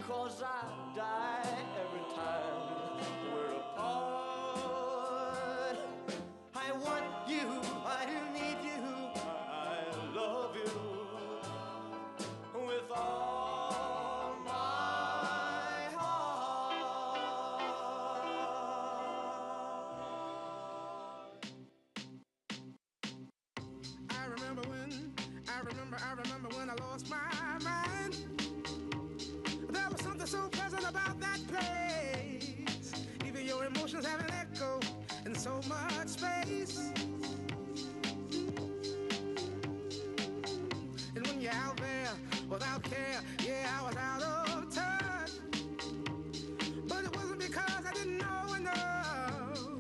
'cause I die every time we're apart. I want you, I need you, I love you with all my heart. I remember when I lost my mind. There was something so pleasant about that place. Even your emotions have an echo in so much space. And when you're out there without care, yeah, I was out of touch. But it wasn't because I didn't know enough.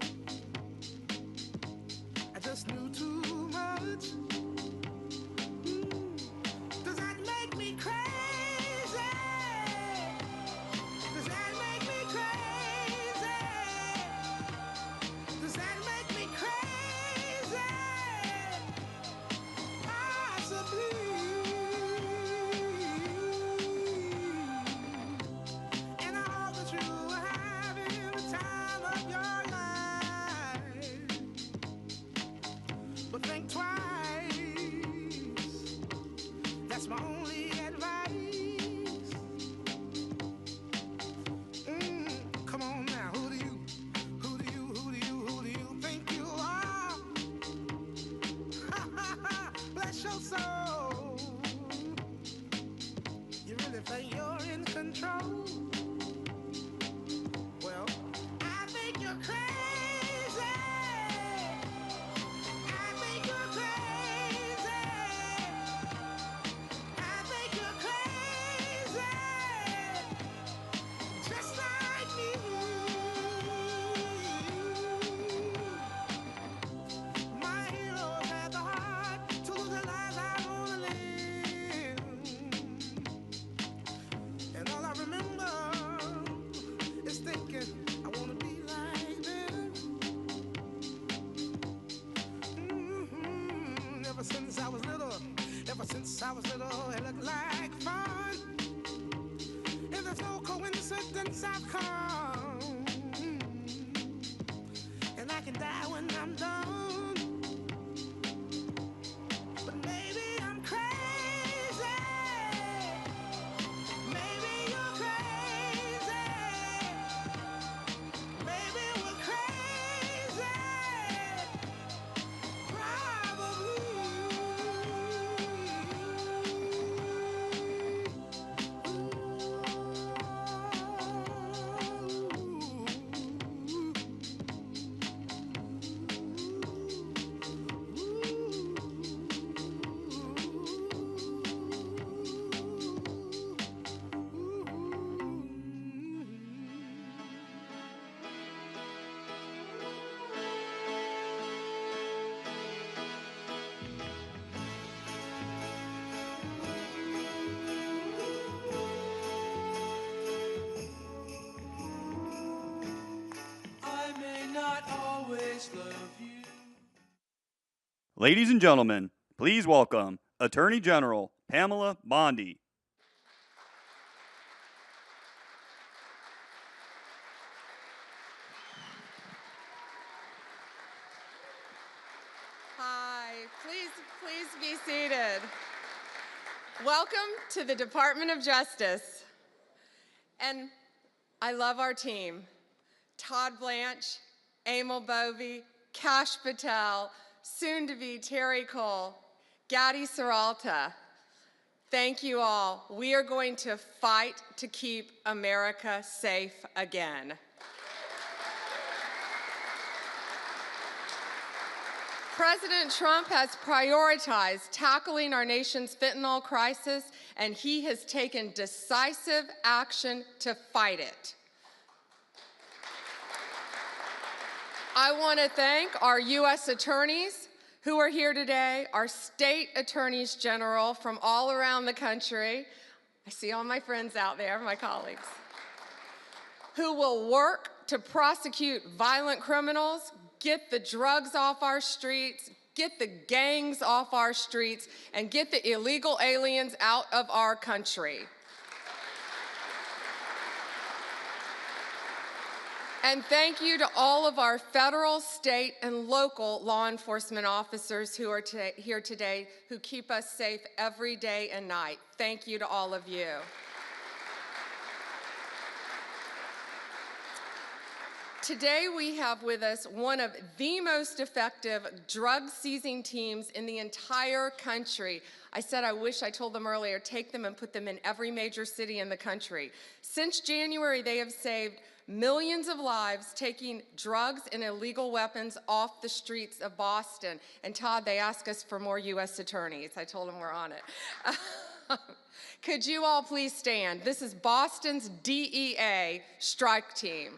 I just knew too much. Does that make me crazy? Does that make me crazy? Does that make me crazy? Possibly. And I hope that you are having the time of your life. But think twice. That's my only advice. Come on now, who do you think you are? Bless your soul. You really think you're in control? Well, I think you're crazy. I think you're crazy. I think you're crazy, just like me. My heroes had the heart to lose the lives I wanna live. And all I remember is thinking I wanna be like them. Ever since I was little, it looked like fun. And there's no coincidence I've come. And I can die when I'm done. But maybe I'm crazy. Maybe you're crazy. Maybe we're crazy. Probably. I may not always love you. Ladies and gentlemen, please welcome Attorney General Pamela Bondi. Hi, please be seated. Welcome to the Department of Justice. And I love our team. Todd Blanche, Emil Bovey, Kash Patel, soon to be Terry Cole, Gadi Saralta. Thank you all. We are going to fight to keep America safe again. President Trump has prioritized tackling our nation's fentanyl crisis, and he has taken decisive action to fight it. I want to thank our U.S. attorneys who are here today, our state attorneys general from all around the country. I see all my friends out there, my colleagues, who will work to prosecute violent criminals, get the drugs off our streets, get the gangs off our streets, and get the illegal aliens out of our country. And thank you to all of our federal, state, and local law enforcement officers who are here today who keep us safe every day and night. Thank you to all of you. Today we have with us one of the most effective drug-seizing teams in the entire country. I said I wish I told them earlier, take them and put them in every major city in the country. Since January, they have saved millions of lives, taking drugs and illegal weapons off the streets of Boston. And Todd, they asked us for more U.S. attorneys. I told them we're on it. Could you all please stand? This is Boston's DEA strike team.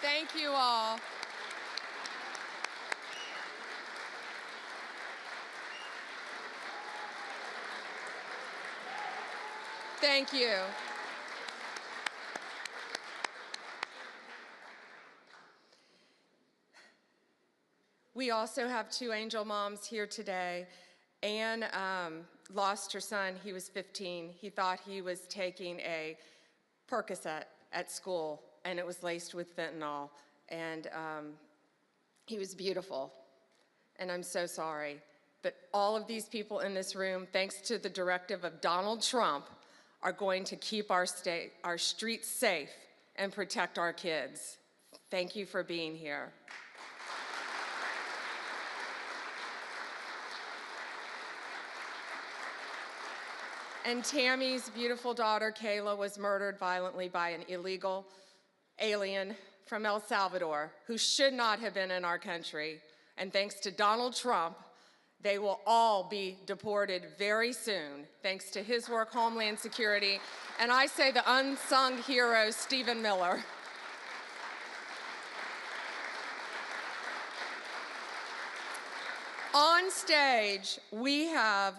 Thank you all. Thank you. We also have two angel moms here today. Anne lost her son. He was 15. He thought he was taking a Percocet at school, and it was laced with fentanyl. And he was beautiful, and I'm so sorry. But all of these people in this room, thanks to the directive of Donald Trump, are going to keep our streets safe and protect our kids. Thank you for being here. And Tammy's beautiful daughter, Kayla, was murdered violently by an illegal alien from El Salvador who should not have been in our country. And thanks to Donald Trump, they will all be deported very soon, thanks to his work, Homeland Security, and I say the unsung hero, Stephen Miller. On stage, we have,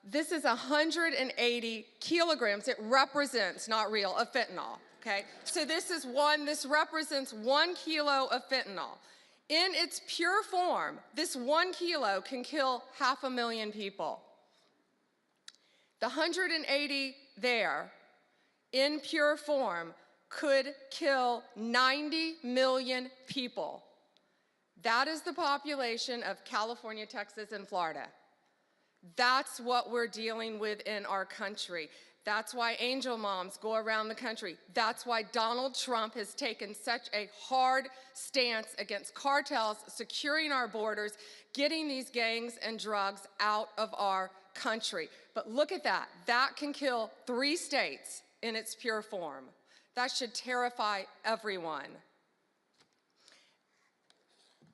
this is 180 kilograms. It represents, not real, of fentanyl, okay? So this represents 1 kilo of fentanyl. In its pure form, this 1 kilo can kill 500,000 people. The 180 there, in pure form, could kill 90 million people. That is the population of California, Texas, and Florida. That's what we're dealing with in our country. That's why angel moms go around the country. That's why Donald Trump has taken such a hard stance against cartels, securing our borders, getting these gangs and drugs out of our country. But look at that. That can kill 3 states in its pure form. That should terrify everyone.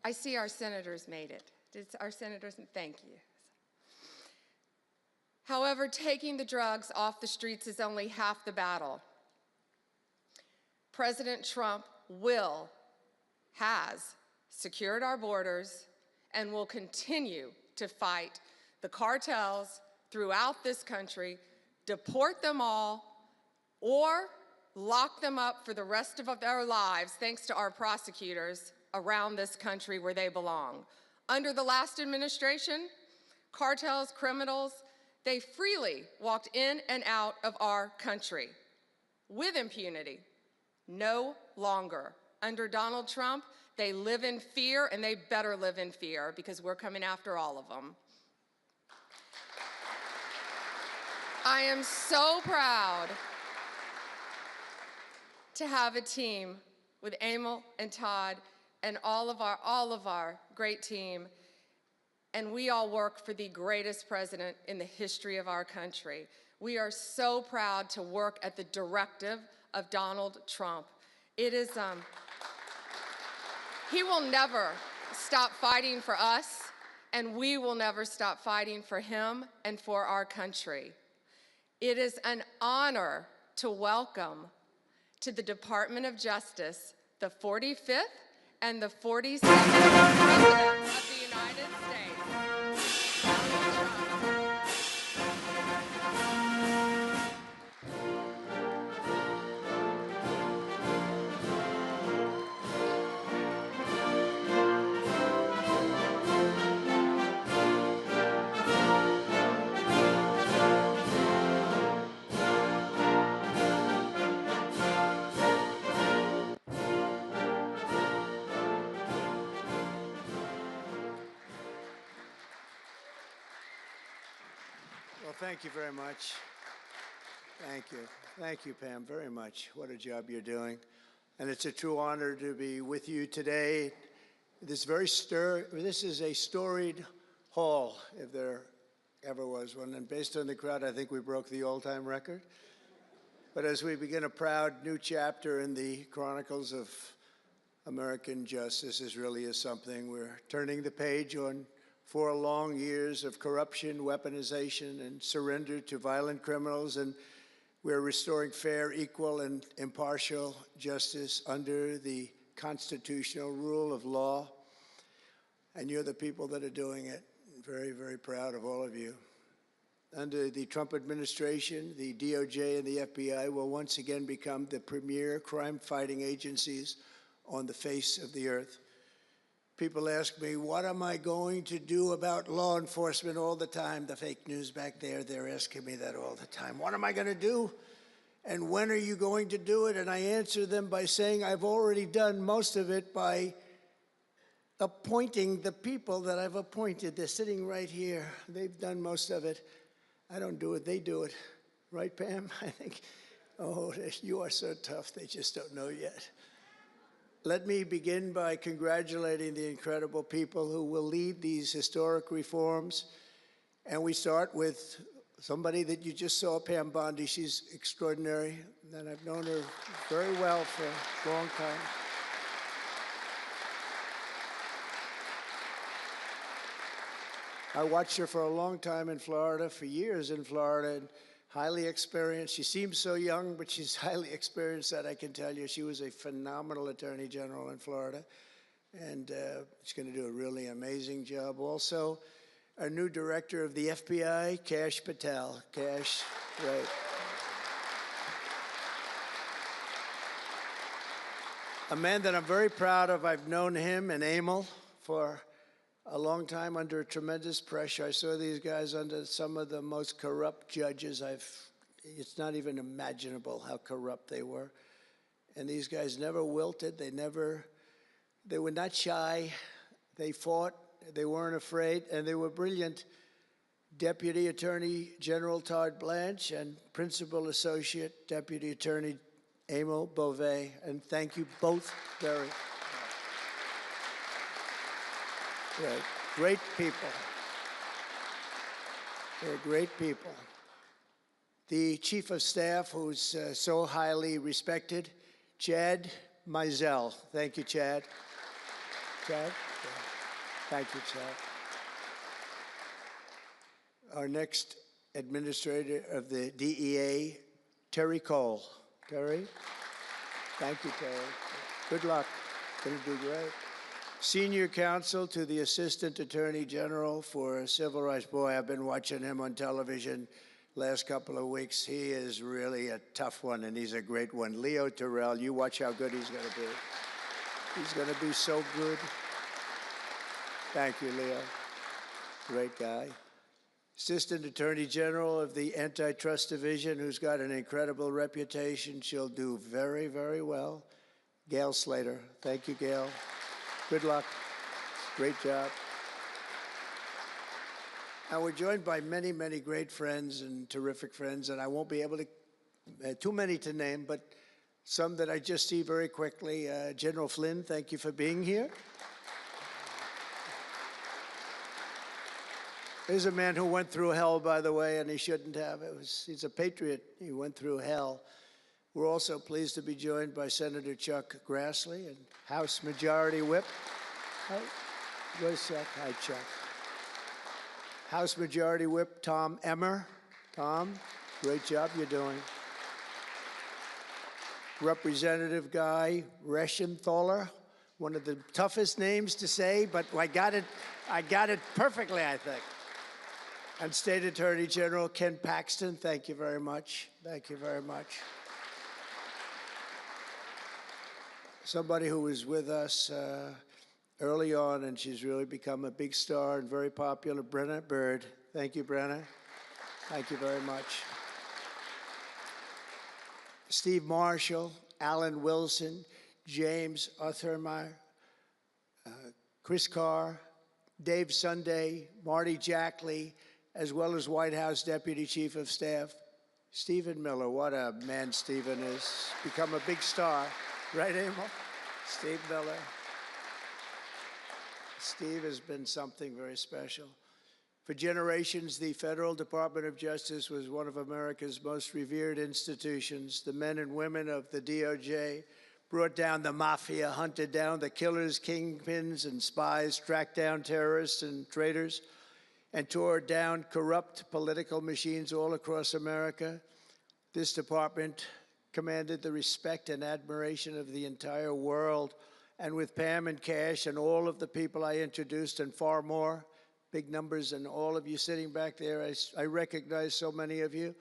I see our senators made it. Did our senators? Thank you. However, taking the drugs off the streets is only half the battle. President Trump has secured our borders and will continue to fight the cartels throughout this country, deport them all, or lock them up for the rest of their lives, thanks to our prosecutors around this country where they belong. Under the last administration, cartels, criminals, they freely walked in and out of our country with impunity. No longer. Under Donald Trump, they live in fear, and they better live in fear because we're coming after all of them. I am so proud to have a team with Emil and Todd and all of our great team. And we all work for the greatest president in the history of our country. We are so proud to work at the directive of Donald Trump. It is, he will never stop fighting for us, and we will never stop fighting for him and for our country. It is an honor to welcome to the Department of Justice the 45th and the 47th President of the United States, Donald Trump. Well, thank you very much. Thank you. Thank you, Pam, very much. What a job you're doing. And it's a true honor to be with you today. This is a storied hall, if there ever was one. And based on the crowd, I think we broke the all-time record. But as we begin a proud new chapter in the chronicles of American justice, this really is something. We're turning the page on 4 long years of corruption, weaponization, and surrender to violent criminals, and we're restoring fair, equal, and impartial justice under the constitutional rule of law. And you're the people that are doing it. Very, very proud of all of you. Under the Trump administration, the DOJ and the FBI will once again become the premier crime-fighting agencies on the face of the earth. People ask me, what am I going to do about law enforcement all the time? The fake news back there, they're asking me that all the time. What am I going to do? And when are you going to do it? And I answer them by saying I've already done most of it by appointing the people that I've appointed. They're sitting right here. They've done most of it. I don't do it, they do it. Right, Pam? I think, oh, you are so tough, they just don't know yet. Let me begin by congratulating the incredible people who will lead these historic reforms. And we start with somebody that you just saw, Pam Bondi. She's extraordinary, and I've known her very well for a long time. I watched her for a long time in Florida, for years in Florida, and highly experienced. She seems so young, but she's highly experienced, that I can tell you. She was a phenomenal Attorney General in Florida, and she's going to do a really amazing job. Also, our new director of the FBI, Kash Patel. Kash, right. A man that I'm very proud of. I've known him and Emil for a long time under tremendous pressure. I saw these guys under some of the most corrupt judges it's not even imaginable how corrupt they were. And these guys never wilted. They were not shy. They fought. They weren't afraid. And they were brilliant. Deputy Attorney General Todd Blanche and Principal Associate Deputy Attorney Emil Beauvais. And thank you both very much. Right. Great people. They're great people. The Chief of Staff, who's so highly respected, Chad Mizell. Thank you, Chad. Chad? Thank you, Chad. Our next administrator of the DEA, Terry Cole. Terry? Thank you, Terry. Good luck. Going to do great. Senior counsel to the Assistant Attorney General for Civil Rights. Boy, I've been watching him on television last couple of weeks. He is really a tough one, and he's a great one. Leo Terrell, you watch how good he's going to be. He's going to be so good. Thank you, Leo. Great guy. Assistant Attorney General of the Antitrust Division, who's got an incredible reputation. She'll do very, very well. Gail Slater. Thank you, Gail. Good luck. Great job. Now, we're joined by many, many great friends and terrific friends, and I won't be able to, too many to name, but some that I just see very quickly. General Flynn, thank you for being here. Here's a man who went through hell, by the way, and he shouldn't have. He's a patriot. He went through hell. We're also pleased to be joined by Senator Chuck Grassley and House Majority Whip. Where's Chuck? Hi, Chuck. House Majority Whip Tom Emmer. Tom, great job you're doing. Representative Guy Reschenthaler, one of the toughest names to say, but I got it perfectly, I think. And State Attorney General Ken Paxton, thank you very much. Thank you very much. Somebody who was with us early on, and she's really become a big star and very popular, Brenna Bird. Thank you, Brenna. Thank you very much. Steve Marshall, Alan Wilson, James Othermeyer, Chris Carr, Dave Sunday, Marty Jackley, as well as White House Deputy Chief of Staff, Stephen Miller. What a man Stephen is. Become a big star. Right, Emil? Steve Miller. Steve has been something very special. For generations, the Federal Department of Justice was one of America's most revered institutions. The men and women of the DOJ brought down the mafia, hunted down the killers, kingpins, and spies, tracked down terrorists and traitors, and tore down corrupt political machines all across America. This department commanded the respect and admiration of the entire world. And with Pam and Cash and all of the people I introduced and far more, big numbers, and all of you sitting back there, I recognize so many of you.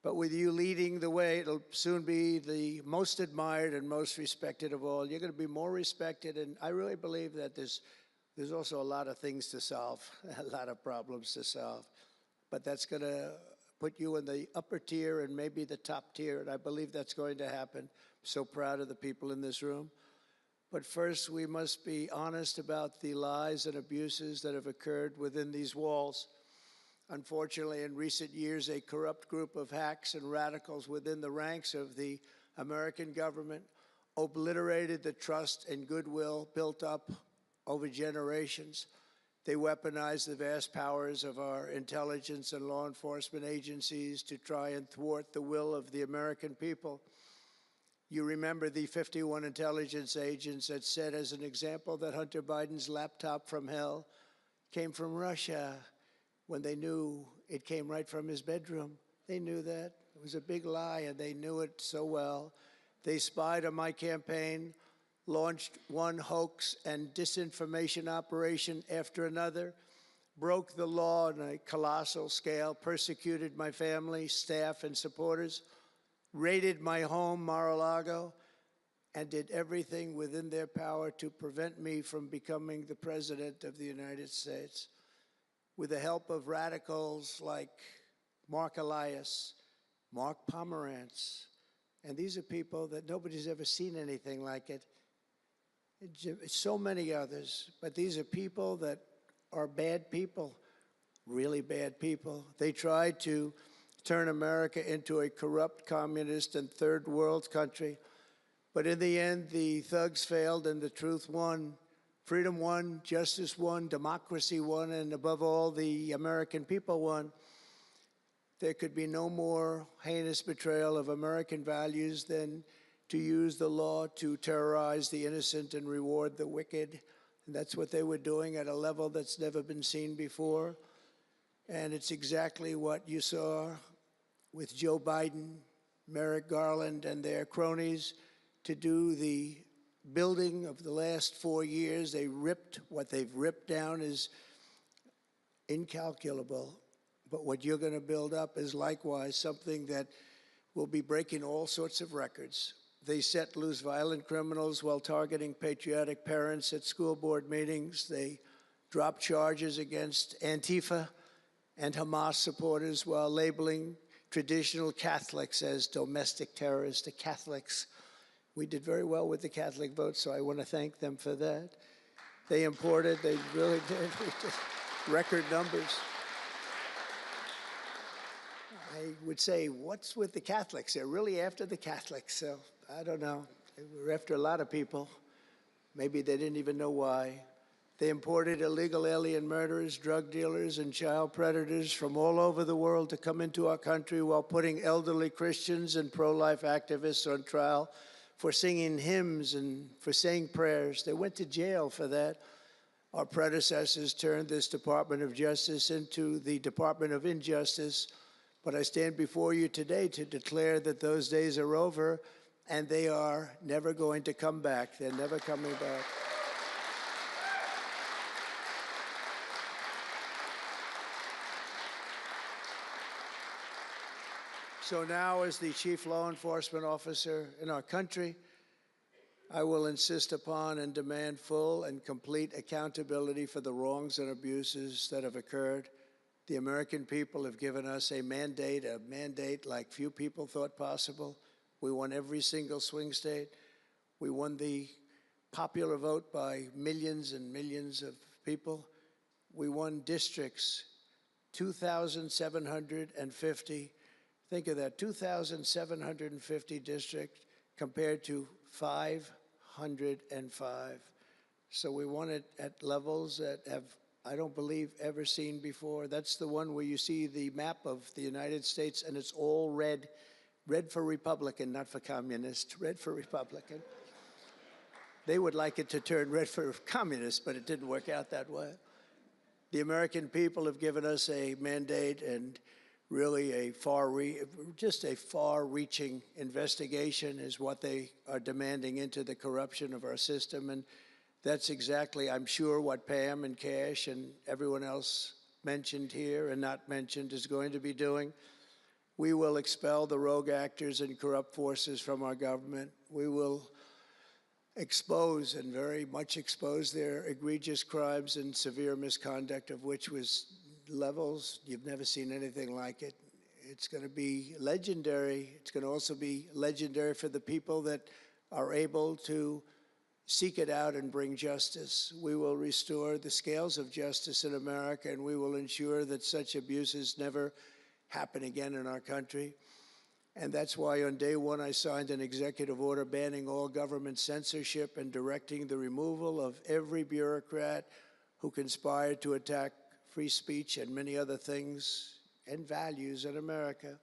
But with you leading the way, it'll soon be the most admired and most respected of all. You're going to be more respected, and I really believe that there's also a lot of things to solve, a lot of problems to solve. But that's going to put you in the upper tier and maybe the top tier, and I believe that's going to happen. I'm so proud of the people in this room. But first, we must be honest about the lies and abuses that have occurred within these walls. Unfortunately, in recent years, a corrupt group of hacks and radicals within the ranks of the American government obliterated the trust and goodwill built up over generations. They weaponized the vast powers of our intelligence and law enforcement agencies to try and thwart the will of the American people. You remember the 51 intelligence agents that said, as an example, that Hunter Biden's laptop from hell came from Russia when they knew it came right from his bedroom. They knew that. It was a big lie, and they knew it so well. They spied on my campaign, launched one hoax and disinformation operation after another, broke the law on a colossal scale, persecuted my family, staff, and supporters, raided my home, Mar-a-Lago, and did everything within their power to prevent me from becoming the President of the United States. With the help of radicals like Mark Elias, Mark Pomerantz, and these are people that nobody's ever seen anything like it. So many others, but these are people that are bad people, really bad people. They tried to turn America into a corrupt, communist, and third world country. But in the end, the thugs failed and the truth won. Freedom won, justice won, democracy won, and above all, the American people won. There could be no more heinous betrayal of American values than to use the law to terrorize the innocent and reward the wicked. And that's what they were doing at a level that's never been seen before. And it's exactly what you saw with Joe Biden, Merrick Garland, and their cronies to do the building of the last 4 years. What they've ripped down is incalculable. But what you're going to build up is likewise something that will be breaking all sorts of records. They set loose violent criminals while targeting patriotic parents at school board meetings. They dropped charges against Antifa and Hamas supporters while labeling traditional Catholics as domestic terrorists. The Catholics, we did very well with the Catholic vote, so I want to thank them for that. They really did, record numbers. I would say, what's with the Catholics? They're really after the Catholics, so I don't know. They were after a lot of people. Maybe they didn't even know why. They imported illegal alien murderers, drug dealers, and child predators from all over the world to come into our country while putting elderly Christians and pro-life activists on trial for singing hymns and for saying prayers. They went to jail for that. Our predecessors turned this Department of Justice into the Department of Injustice. But I stand before you today to declare that those days are over, and they are never going to come back. They're never coming back. So now, as the chief law enforcement officer in our country, I will insist upon and demand full and complete accountability for the wrongs and abuses that have occurred. The American people have given us a mandate like few people thought possible. We won every single swing state. We won the popular vote by millions and millions of people. We won districts 2,750. Think of that, 2,750 districts compared to 505. So we want it at levels that have, I don't believe, ever seen before. That's the one where you see the map of the United States and it's all red. Red for Republican, not for communist. Red for Republican. They would like it to turn red for communist, but it didn't work out that way. The American people have given us a mandate and really a far-reaching investigation is what they are demanding into the corruption of our system. And that's exactly, I'm sure, what Pam and Cash and everyone else mentioned here and not mentioned is going to be doing. We will expel the rogue actors and corrupt forces from our government. We will expose and very much expose their egregious crimes and severe misconduct, of which was levels you've never seen anything like it. It's going to be legendary. It's going to also be legendary for the people that are able to seek it out and bring justice. We will restore the scales of justice in America, and we will ensure that such abuses never happen again in our country. And that's why on day one I signed an executive order banning all government censorship and directing the removal of every bureaucrat who conspired to attack free speech and many other things and values in America.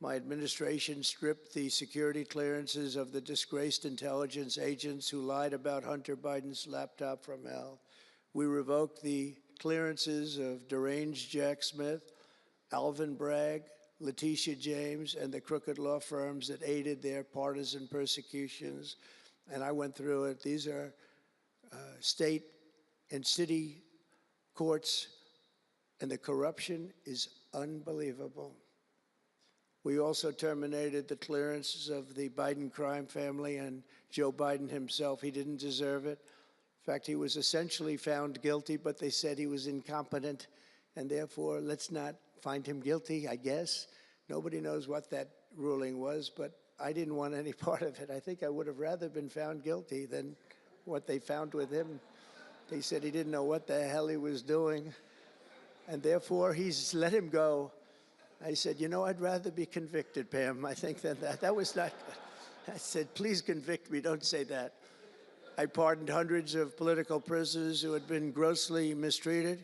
My administration stripped the security clearances of the disgraced intelligence agents who lied about Hunter Biden's laptop from hell. We revoked the clearances of deranged Jack Smith, Alvin Bragg, Letitia James, and the crooked law firms that aided their partisan persecutions. And I went through it. These are state and city courts, and the corruption is unbelievable. We also terminated the clearances of the Biden crime family and Joe Biden himself. He didn't deserve it. In fact, he was essentially found guilty, but they said he was incompetent, and therefore let's not find him guilty, I guess. Nobody knows what that ruling was, but I didn't want any part of it. I think I would have rather been found guilty than what they found with him. They said he didn't know what the hell he was doing, and therefore he's let him go. I said, you know, I'd rather be convicted, Pam, I think, than that. That was not good. I said, please convict me, don't say that. I pardoned hundreds of political prisoners who had been grossly mistreated.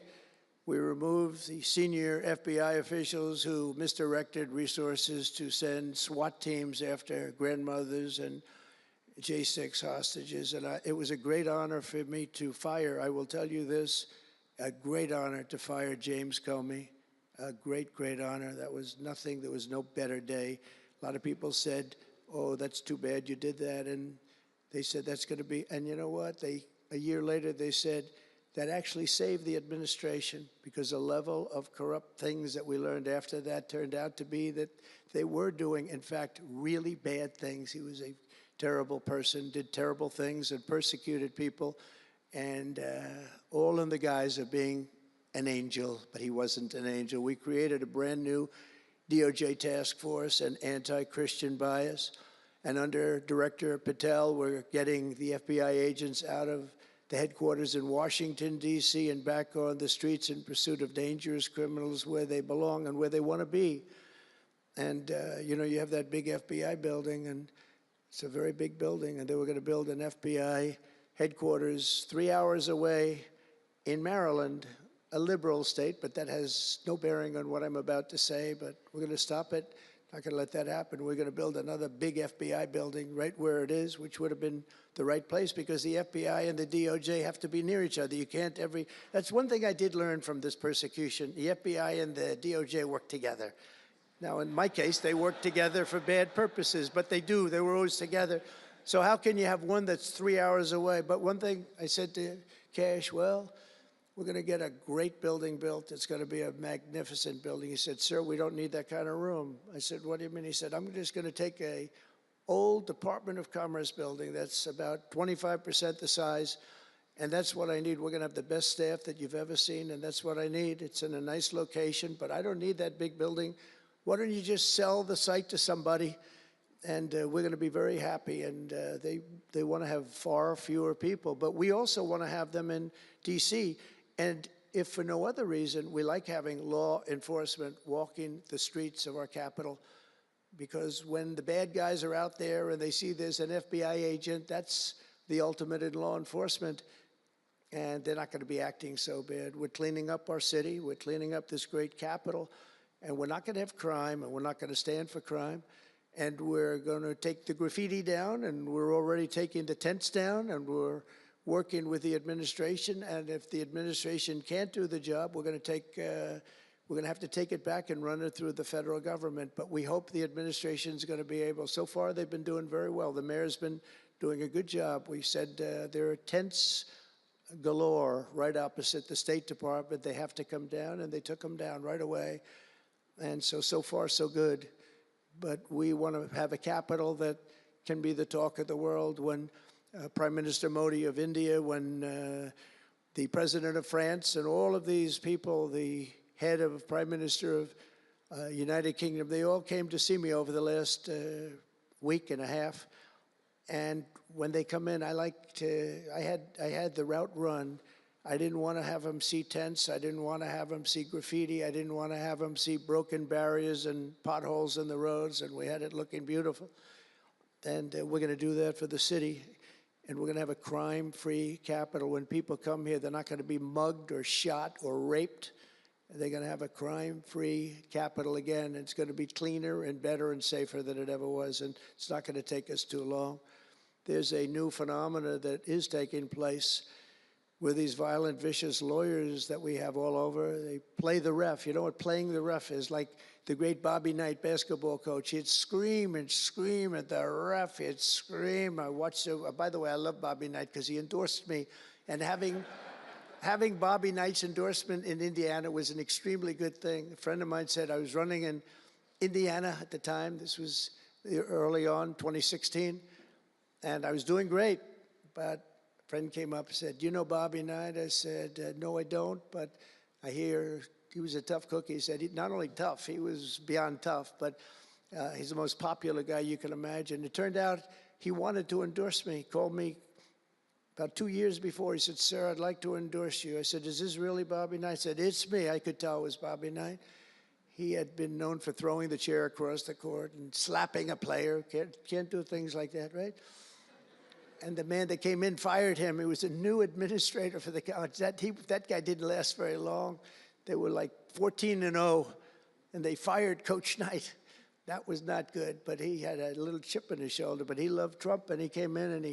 We removed the senior FBI officials who misdirected resources to send SWAT teams after grandmothers and J6 hostages. And it was a great honor for me to fire, I will tell you this, a great honor to fire James Comey. A great, great honor. That was nothing, there was no better day. A lot of people said, oh, that's too bad you did that. And they said that's going to be, and you know what? A year later, they said that actually saved the administration because the level of corrupt things that we learned after that turned out to be that they were doing, in fact, really bad things. He was a terrible person, did terrible things and persecuted people, and all in the guise of being an angel, but he wasn't an angel. We created a brand new DOJ task force and anti-Christian bias. And under Director Patel, we're getting the FBI agents out of the headquarters in Washington, D.C., and back on the streets in pursuit of dangerous criminals where they belong and where they want to be. And, you know, you have that big FBI building, and it's a very big building, and they were going to build an FBI headquarters 3 hours away in Maryland, a liberal state, but that has no bearing on what I'm about to say, but we're going to stop it. Not going to let that happen. We're going to build another big FBI building right where it is, which would have been the right place because the FBI and the DOJ have to be near each other. You can't that's one thing I did learn from this persecution. The FBI and the DOJ work together. Now, in my case, they work together for bad purposes, but they do. They were always together. So how can you have one that's 3 hours away? But one thing I said to Cash, well, we're going to get a great building built. It's going to be a magnificent building. He said, sir, we don't need that kind of room. I said, what do you mean? He said, I'm just going to take a old Department of Commerce building that's about 25% the size, and that's what I need. We're going to have the best staff that you've ever seen, and that's what I need. It's in a nice location, but I don't need that big building. Why don't you just sell the site to somebody, and we're going to be very happy. And they want to have far fewer people, but we also want to have them in D.C., and if for no other reason, we like having law enforcement walking the streets of our capital, because when the bad guys are out there and they see there's an FBI agent, that's the ultimate in law enforcement, and they're not going to be acting so bad. We're cleaning up our city, we're cleaning up this great capital, and we're not going to have crime, and we're not going to stand for crime, and we're going to take the graffiti down, and we're already taking the tents down, and we're working with the administration, and if the administration can't do the job, we're going to have to take it back and run it through the federal government. But we hope the administration is going to be able. So far, they've been doing very well. The mayor's been doing a good job. We said there are tents galore right opposite the State Department. They have to come down, and they took them down right away. And so far, so good. But we want to have a capital that can be the talk of the world. When Prime Minister Modi of India, when the President of France, and all of these people, the head of Prime Minister of United Kingdom, they all came to see me over the last week and a half. And when they come in, I had the route run. I didn't want to have them see tents. I didn't want to have them see graffiti. I didn't want to have them see broken barriers and potholes in the roads, and we had it looking beautiful. And we're going to do that for the city. And we're going to have a crime-free capital. When people come here, they're not going to be mugged or shot or raped. They're going to have a crime-free capital again. It's going to be cleaner and better and safer than it ever was, and it's not going to take us too long. There's a new phenomena that is taking place with these violent, vicious lawyers that we have all over. They play the ref. You know what playing the ref is? Like the great Bobby Knight basketball coach. He'd scream and scream at the ref. He'd scream. I watched it. By the way, I love Bobby Knight because he endorsed me. And having Bobby Knight's endorsement in Indiana was an extremely good thing. A friend of mine said I was running in Indiana at the time. This was early on, 2016. And I was doing great. But a friend came up and said, "You know Bobby Knight?" I said, "No, I don't, but I hear he was a tough cookie." He said, not only tough, he was beyond tough, but he's the most popular guy you can imagine. It turned out he wanted to endorse me. He called me about 2 years before. He said, "Sir, I'd like to endorse you." I said, "Is this really Bobby Knight?" He said, "It's me." I could tell it was Bobby Knight. He had been known for throwing the chair across the court and slapping a player. Can't do things like that, right? And the man that came in fired him. He was a new administrator for the college. That guy didn't last very long. They were like 14-0, and they fired Coach Knight. That was not good, but he had a little chip in his shoulder. But he loved Trump, and he came in, and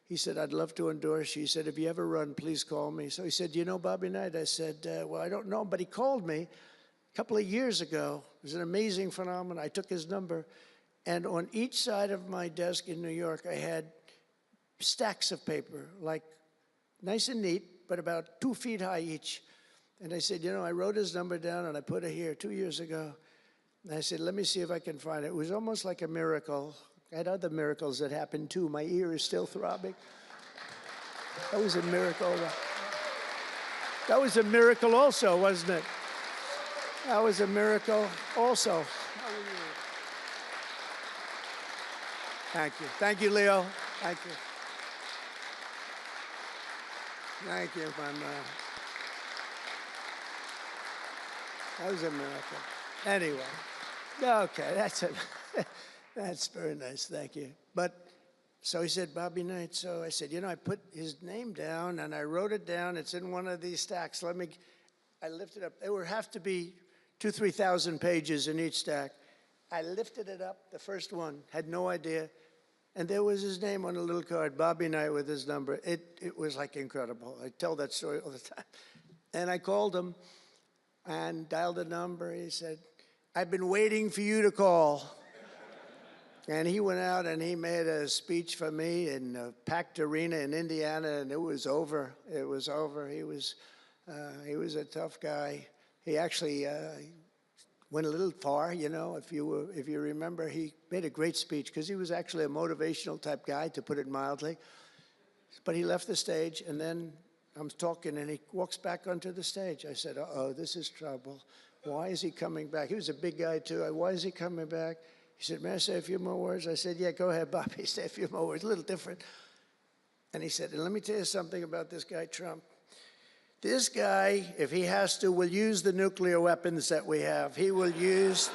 he said, "I'd love to endorse you." He said, "If you ever run, please call me." So he said, "You know Bobby Knight?" I said, "Well, I don't know him," but he called me a couple of years ago. It was an amazing phenomenon. I took his number, and on each side of my desk in New York, I had stacks of paper, like nice and neat, but about 2 feet high each. And I said, I wrote his number down and I put it here 2 years ago. And I said, let me see if I can find it. It was almost like a miracle. I had other miracles that happened too. My ear is still throbbing. That was a miracle. That was a miracle also, wasn't it? That was a miracle also. Thank you. Thank you, Leo. Thank you. Thank you, my man. That was a miracle. Anyway, okay, that's very nice, thank you. But, so he said, Bobby Knight. So I said, I put his name down and I wrote it down. It's in one of these stacks. I lifted up. There would have to be 2,000 to 3,000 pages in each stack. I lifted it up, the first one, had no idea. And there was his name on a little card, Bobby Knight with his number. It was like incredible. I tell that story all the time. And I called him and dialed the number. He said, "I've been waiting for you to call." And he went out and he made a speech for me in a packed arena in Indiana, and it was over. It was over. He was a tough guy. He actually went a little far, if you remember. He made a great speech because he was actually a motivational type guy, to put it mildly. But he left the stage, and then I'm talking, and he walks back onto the stage. I said, uh-oh, this is trouble. Why is he coming back? He was a big guy, too. Why is he coming back? He said, "May I say a few more words?" I said, "Yeah, go ahead, Bobby, say a few more words." A little different. And he said, "And let me tell you something about this guy, Trump. This guy, if he has to, will use the nuclear weapons that we have. He will use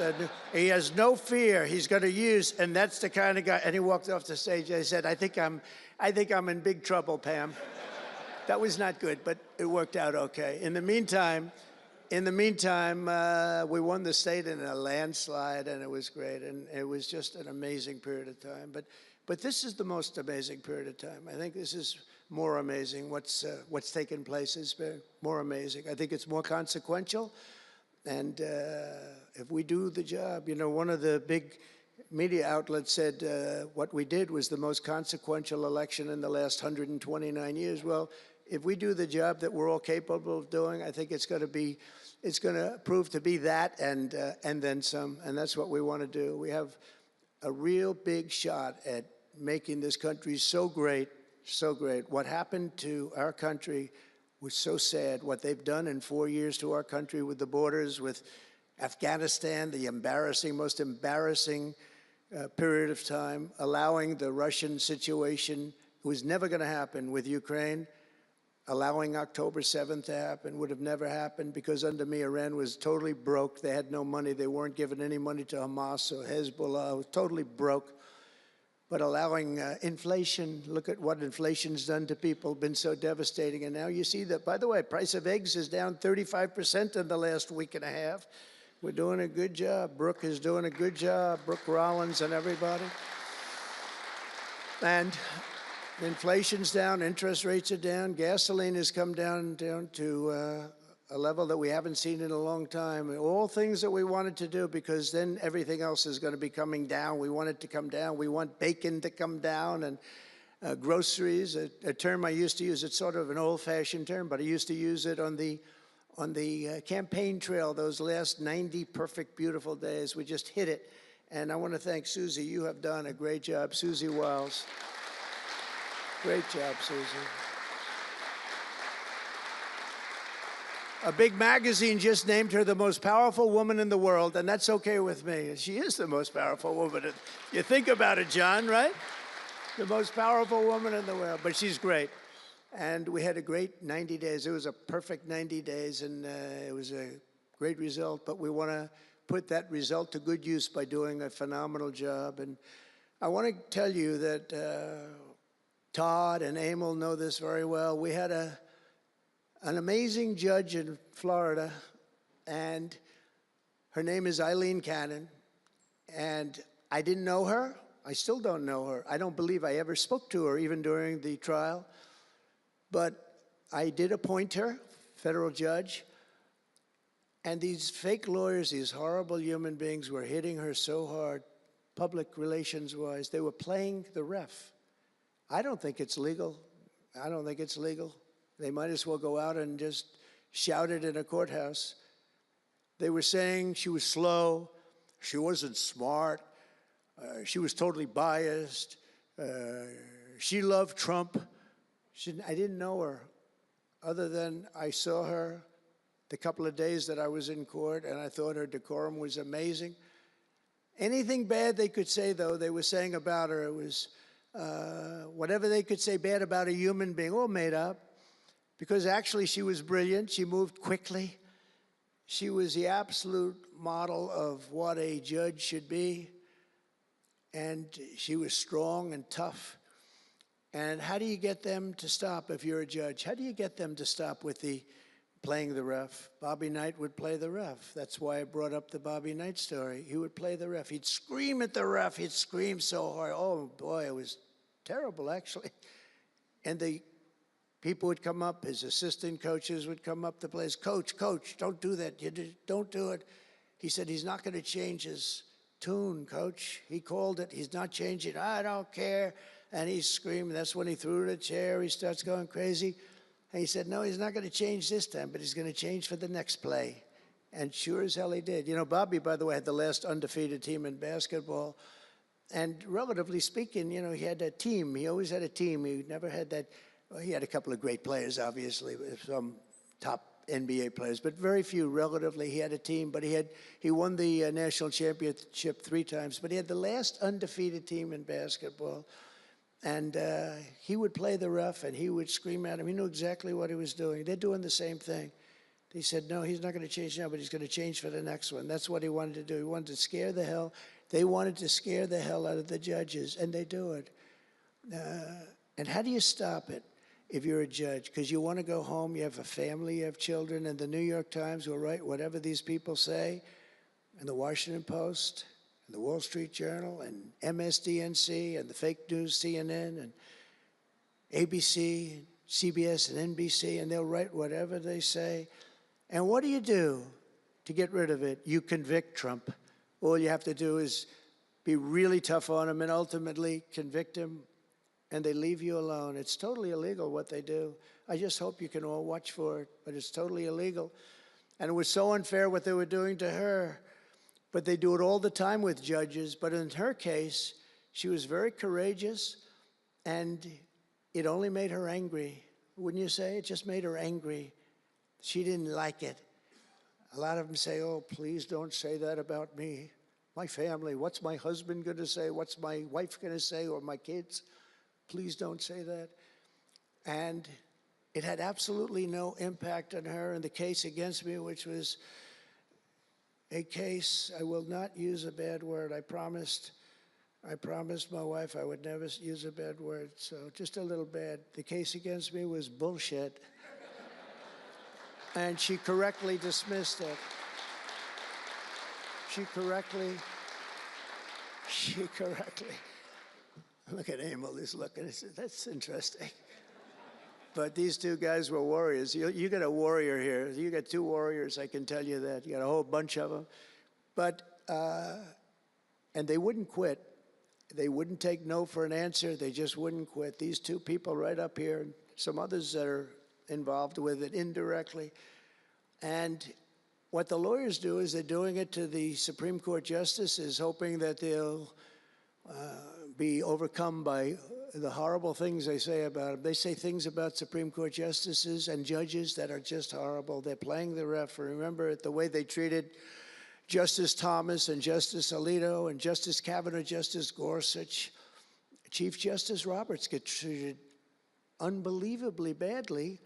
he has no fear. He's going to use, and that's the kind of guy. And he walked off the stage. I said, I think I'm in big trouble, Pam. That was not good, but it worked out okay. In the meantime, we won the state in a landslide, and it was great. And it was just an amazing period of time. But this is the most amazing period of time. I think this is more amazing. What's taken place is more amazing. I think it's more consequential. And if we do the job, you know, one of the big media outlets said what we did was the most consequential election in the last 129 years. Well, if we do the job that we're all capable of doing, I think it's going to prove to be that and then some. And that's what we want to do. We have a real big shot at making this country so great, so great. What happened to our country was so sad. What they've done in 4 years to our country with the borders, with Afghanistan, the most embarrassing period of time, allowing the Russian situation, it was never going to happen with Ukraine. Allowing October 7th to happen would have never happened because under me, Iran was totally broke. They had no money. They weren't giving any money to Hamas or Hezbollah. It was totally broke. But allowing inflation, look at what inflation's done to people, been so devastating. And now you see that, by the way, price of eggs is down 35% in the last week and a half. We're doing a good job. Brooke is doing a good job. Brooke Rollins and everybody. And inflation's down, interest rates are down, gasoline has come down to a level that we haven't seen in a long time. All things that we wanted to do, because then everything else is going to be coming down. We want it to come down. We want bacon to come down, and groceries, a term I used to use. It's sort of an old-fashioned term, but I used to use it on the campaign trail, those last 90 perfect, beautiful days. We just hit it. And I want to thank Susie. You have done a great job. Susie Wiles. Great job, Susie. A big magazine just named her the most powerful woman in the world, and that's okay with me. She is the most powerful woman. You think about it, John, right? The most powerful woman in the world, but she's great. And we had a great 90 days. It was a perfect 90 days, and it was a great result, but we want to put that result to good use by doing a phenomenal job. And I want to tell you that Todd and Emil know this very well. We had an amazing judge in Florida, and her name is Eileen Cannon, and I didn't know her. I still don't know her. I don't believe I ever spoke to her, even during the trial, but I did appoint her, federal judge, and these fake lawyers, these horrible human beings, were hitting her so hard, public relations-wise. They were playing the ref. I don't think it's legal. I don't think it's legal. They might as well go out and just shout it in a courthouse. They were saying she was slow, she wasn't smart, she was totally biased, she loved Trump. I didn't know her, other than I saw her the couple of days that I was in court, and I thought her decorum was amazing. Anything bad they could say, though, they were saying about her, it was whatever they could say bad about a human being, all made up. Because actually she was brilliant, she moved quickly. She was the absolute model of what a judge should be. And she was strong and tough. And how do you get them to stop if you're a judge? How do you get them to stop with the playing the ref? Bobby Knight would play the ref. That's why I brought up the Bobby Knight story. He would play the ref. He'd scream at the ref. He'd scream so hard. Oh, boy, it was terrible, actually. And the people would come up, his assistant coaches would come up to players. Coach, don't do that. Don't do it. He said he's not going to change his tune, coach. He called it. He's not changing. I don't care. And he's screaming. That's when he threw the chair. He starts going crazy. And he said, no, he's not going to change this time, but he's going to change for the next play. And sure as hell he did. You know, Bobby, by the way, had the last undefeated team in basketball. And relatively speaking, you know, he had a team. He always had a team. He never had that. Well, he had a couple of great players, obviously, some top NBA players, but very few relatively. He had a team, but he won the national championship 3 times, but he had the last undefeated team in basketball. And he would play the ref, and he would scream at him. He knew exactly what he was doing. They're doing the same thing. He said, no, he's not going to change now, but he's going to change for the next one. That's what he wanted to do. He wanted to scare the hell. They wanted to scare the hell out of the judges, and they do it. And how do you stop it if you're a judge? Because you want to go home, you have a family, you have children, and the New York Times will write whatever these people say, and the Washington Post, and the Wall Street Journal, and MSDNC, and the fake news CNN, and ABC, and CBS, and NBC, and they'll write whatever they say. And what do you do to get rid of it? You convict Trump. All you have to do is be really tough on him and ultimately convict him, and they leave you alone. It's totally illegal what they do. I just hope you can all watch for it, but it's totally illegal. And it was so unfair what they were doing to her, but they do it all the time with judges. But in her case, she was very courageous, and it only made her angry. Wouldn't you say? It just made her angry. She didn't like it. A lot of them say, oh, please don't say that about me, my family. What's my husband going to say? What's my wife going to say, or my kids? Please don't say that. And it had absolutely no impact on her. And the case against me, which was a case, I will not use a bad word. I promised my wife I would never use a bad word, so just a little bad. The case against me was bullshit. And she correctly dismissed it. She correctly, look at Emil, he's looking, he said, that's interesting. But these two guys were warriors. You got a warrior here. You got two warriors, I can tell you that. You got a whole bunch of them. But, and they wouldn't quit. They wouldn't take no for an answer. They just wouldn't quit. These two people right up here, and some others that are involved with it indirectly. And what the lawyers do is they're doing it to the Supreme Court justices, hoping that they'll be overcome by the horrible things they say about them. They say things about Supreme Court justices and judges that are just horrible. They're playing the ref. Remember the way they treated Justice Thomas and Justice Alito and Justice Kavanaugh, Justice Gorsuch. Chief Justice Roberts gets treated unbelievably badly,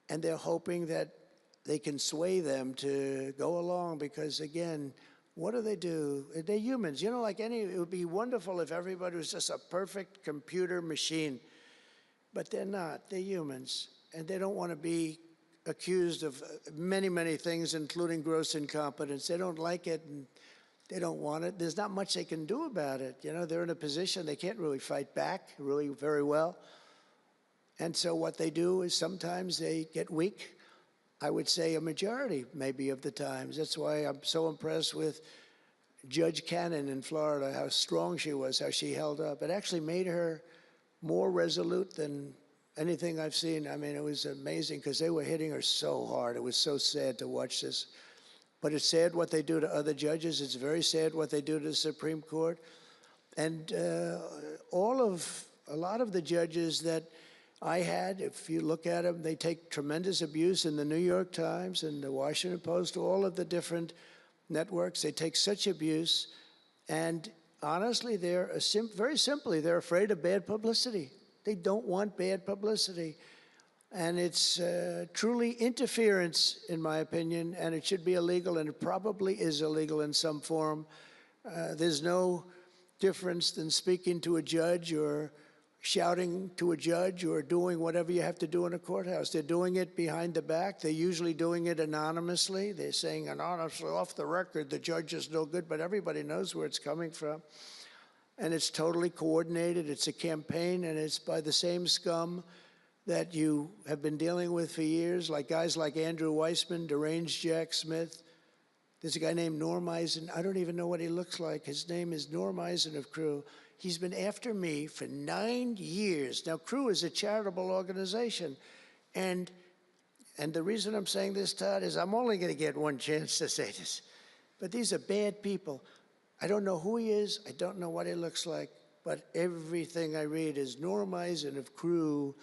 and they're hoping that they can sway them to go along because, again, what do? They're humans. You know, like it would be wonderful if everybody was just a perfect computer machine, but they're not. They're humans, and they don't want to be accused of many, many things, including gross incompetence. They don't like it, and they don't want it. There's not much they can do about it. You know, they're in a position they can't really fight back really very well. And so what they do is sometimes they get weak. I would say a majority, maybe, of the times. That's why I'm so impressed with Judge Cannon in Florida, how strong she was, how she held up. It actually made her more resolute than anything I've seen. I mean, it was amazing because they were hitting her so hard. It was so sad to watch this. But it's sad what they do to other judges. It's very sad what they do to the Supreme Court. And a lot of the judges that I had, if you look at them, they take tremendous abuse in the New York Times and the Washington Post, all of the different networks. They take such abuse. And honestly, very simply, they're afraid of bad publicity. They don't want bad publicity. And it's truly interference, in my opinion, and it should be illegal, and it probably is illegal in some form. There's no difference than speaking to a judge or shouting to a judge or doing whatever you have to do in a courthouse. They're doing it behind the back. They're usually doing it anonymously. They're saying anonymously, off the record, the judge is no good, but everybody knows where it's coming from. And it's totally coordinated. It's a campaign, and it's by the same scum that you have been dealing with for years, like guys like Andrew Weissman, deranged Jack Smith. There's a guy named Norm Eisen. I don't even know what he looks like. His name is Norm Eisen of Crew. He's been after me for 9 years. Now, Crew is a charitable organization. And the reason I'm saying this, Todd, is I'm only going to get one chance to say this. But these are bad people. I don't know who he is. I don't know what he looks like. But everything I read is Norm Eisen of Crew.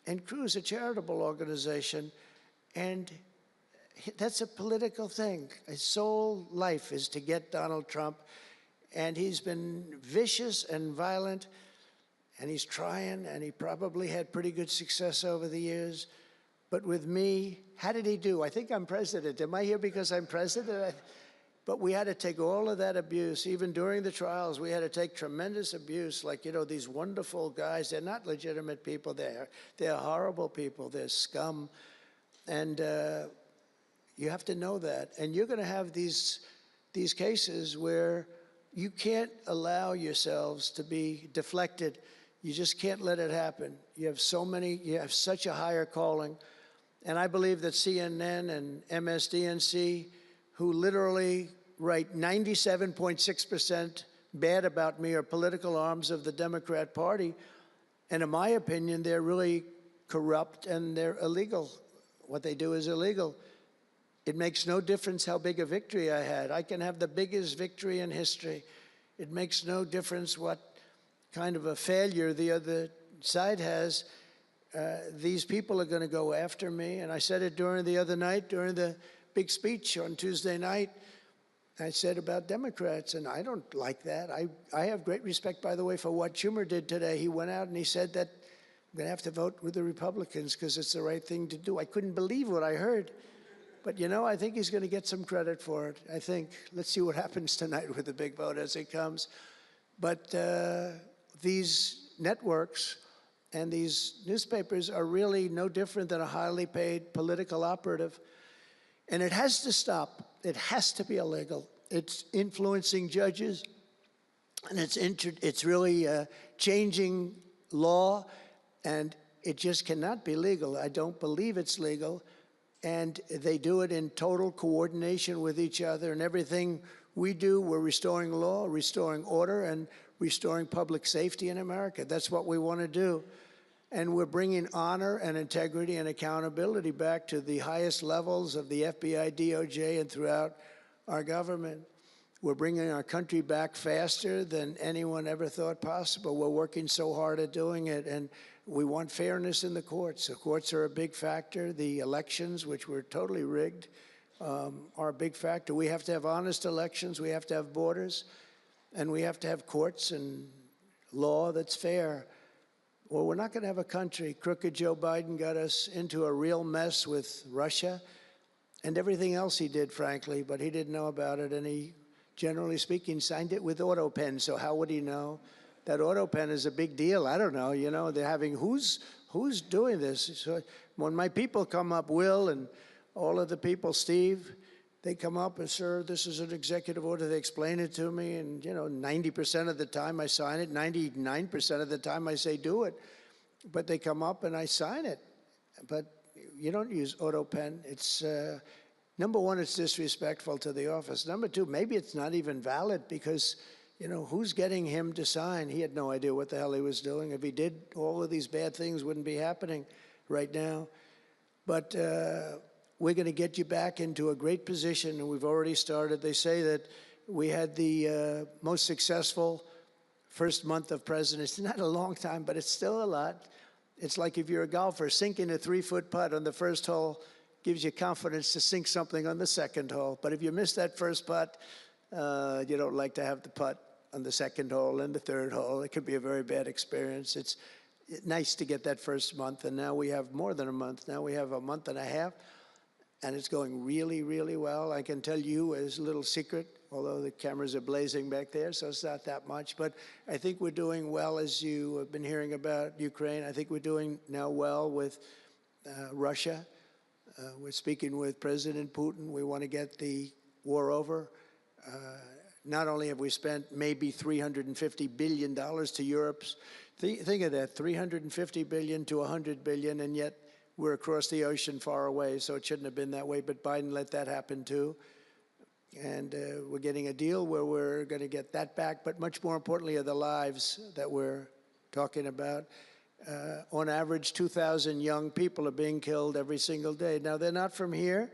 And Crew is a charitable organization. And that's a political thing. His sole life is to get Donald Trump. And he's been vicious and violent. and he's trying, and he probably had pretty good success over the years. But with me, how did he do? I think I'm president. Am I here because I'm president? But we had to take all of that abuse. Even during the trials, we had to take tremendous abuse. Like, you know, these wonderful guys, they're not legitimate people. They're horrible people. They're scum. And you have to know that. And you're going to have these cases where you can't allow yourselves to be deflected. You just can't let it happen. You have such a higher calling. And I believe that CNN and MSDNC, who literally write 97.6% bad about me, are political arms of the Democrat Party. And in my opinion, they're really corrupt and they're illegal. What they do is illegal. It makes no difference how big a victory I had. I can have the biggest victory in history. It makes no difference what kind of a failure the other side has. These people are going to go after me. And I said it during the big speech on Tuesday night. I said about Democrats, and I don't like that. I have great respect, by the way, for what Schumer did today. He went out and he said that I'm going to have to vote with the Republicans because it's the right thing to do. I couldn't believe what I heard. But, you know, I think he's going to get some credit for it. I think, let's see what happens tonight with the big vote as it comes. But these networks and these newspapers are really no different than a highly paid political operative. And it has to stop. It has to be illegal. It's influencing judges, and it's really changing law, and it just cannot be legal. I don't believe it's legal. And they do it in total coordination with each other. And everything we do, we're restoring law, restoring order, and restoring public safety in America. That's what we want to do. And we're bringing honor and integrity and accountability back to the highest levels of the FBI, DOJ, and throughout our government. We're bringing our country back faster than anyone ever thought possible. We're working so hard at doing it, and we want fairness in the courts. The courts are a big factor. The elections, which were totally rigged, are a big factor. We have to have honest elections. We have to have borders, and we have to have courts and law that's fair. Well, we're not going to have a country. Crooked Joe Biden got us into a real mess with Russia and everything else he did, frankly, but he didn't know about it, and he, generally speaking, signed it with auto pen, so how would he know? That auto pen is a big deal. I don't know, you know, they're having, who's doing this? So when my people come up, Will and all of the people, Steve, they come up and, sir, this is an executive order. They explain it to me, and, you know, 90% of the time I sign it, 99% of the time I say do it. But they come up and I sign it. But you don't use auto pen. It's, number one, it's disrespectful to the office. Number two, maybe it's not even valid because, you know, who's getting him to sign? He had no idea what the hell he was doing. If he did, all of these bad things wouldn't be happening right now. But we're going to get you back into a great position, and we've already started. They say that we had the most successful first month of presidency. Not a long time, but it's still a lot. It's like if you're a golfer, sinking a 3-foot putt on the first hole gives you confidence to sink something on the second hole. But if you miss that first putt, you don't like to have the putt on the second hole and the third hole. It could be a very bad experience. It's nice to get that first month, and now we have more than a month. Now we have a month and a half, and it's going really, really well. I can tell you as a little secret, although the cameras are blazing back there, so it's not that much. But I think we're doing well, as you have been hearing about Ukraine. I think we're doing now well with Russia. We're speaking with President Putin. We want to get the war over. Not only have we spent maybe $350 billion to Europe's, think of that, $350 billion to $100 billion, and yet we're across the ocean far away, so it shouldn't have been that way, but Biden let that happen too. And we're getting a deal where we're going to get that back, but much more importantly are the lives that we're talking about. On average, 2,000 young people are being killed every single day. Now, they're not from here.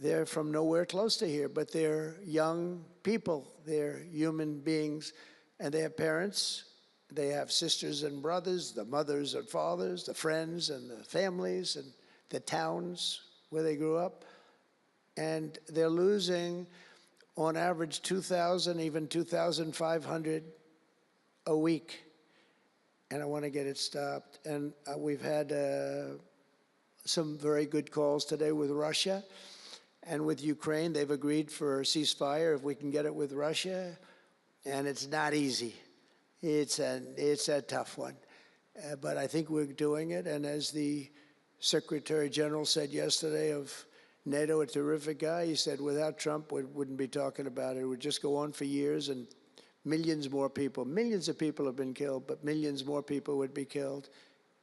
They're from nowhere close to here, but they're young people. They're human beings, and they have parents. They have sisters and brothers, the mothers and fathers, the friends and the families and the towns where they grew up. And they're losing, on average, 2,000, even 2,500 a week. and I want to get it stopped. And we've had some very good calls today with Russia and with Ukraine. They've agreed for a ceasefire if we can get it with Russia, and it's not easy. It's a tough one, but I think we're doing it. And as the Secretary General said yesterday of NATO, a terrific guy, he said without Trump, we wouldn't be talking about it. It would just go on for years, and millions of people have been killed, but millions more people would be killed.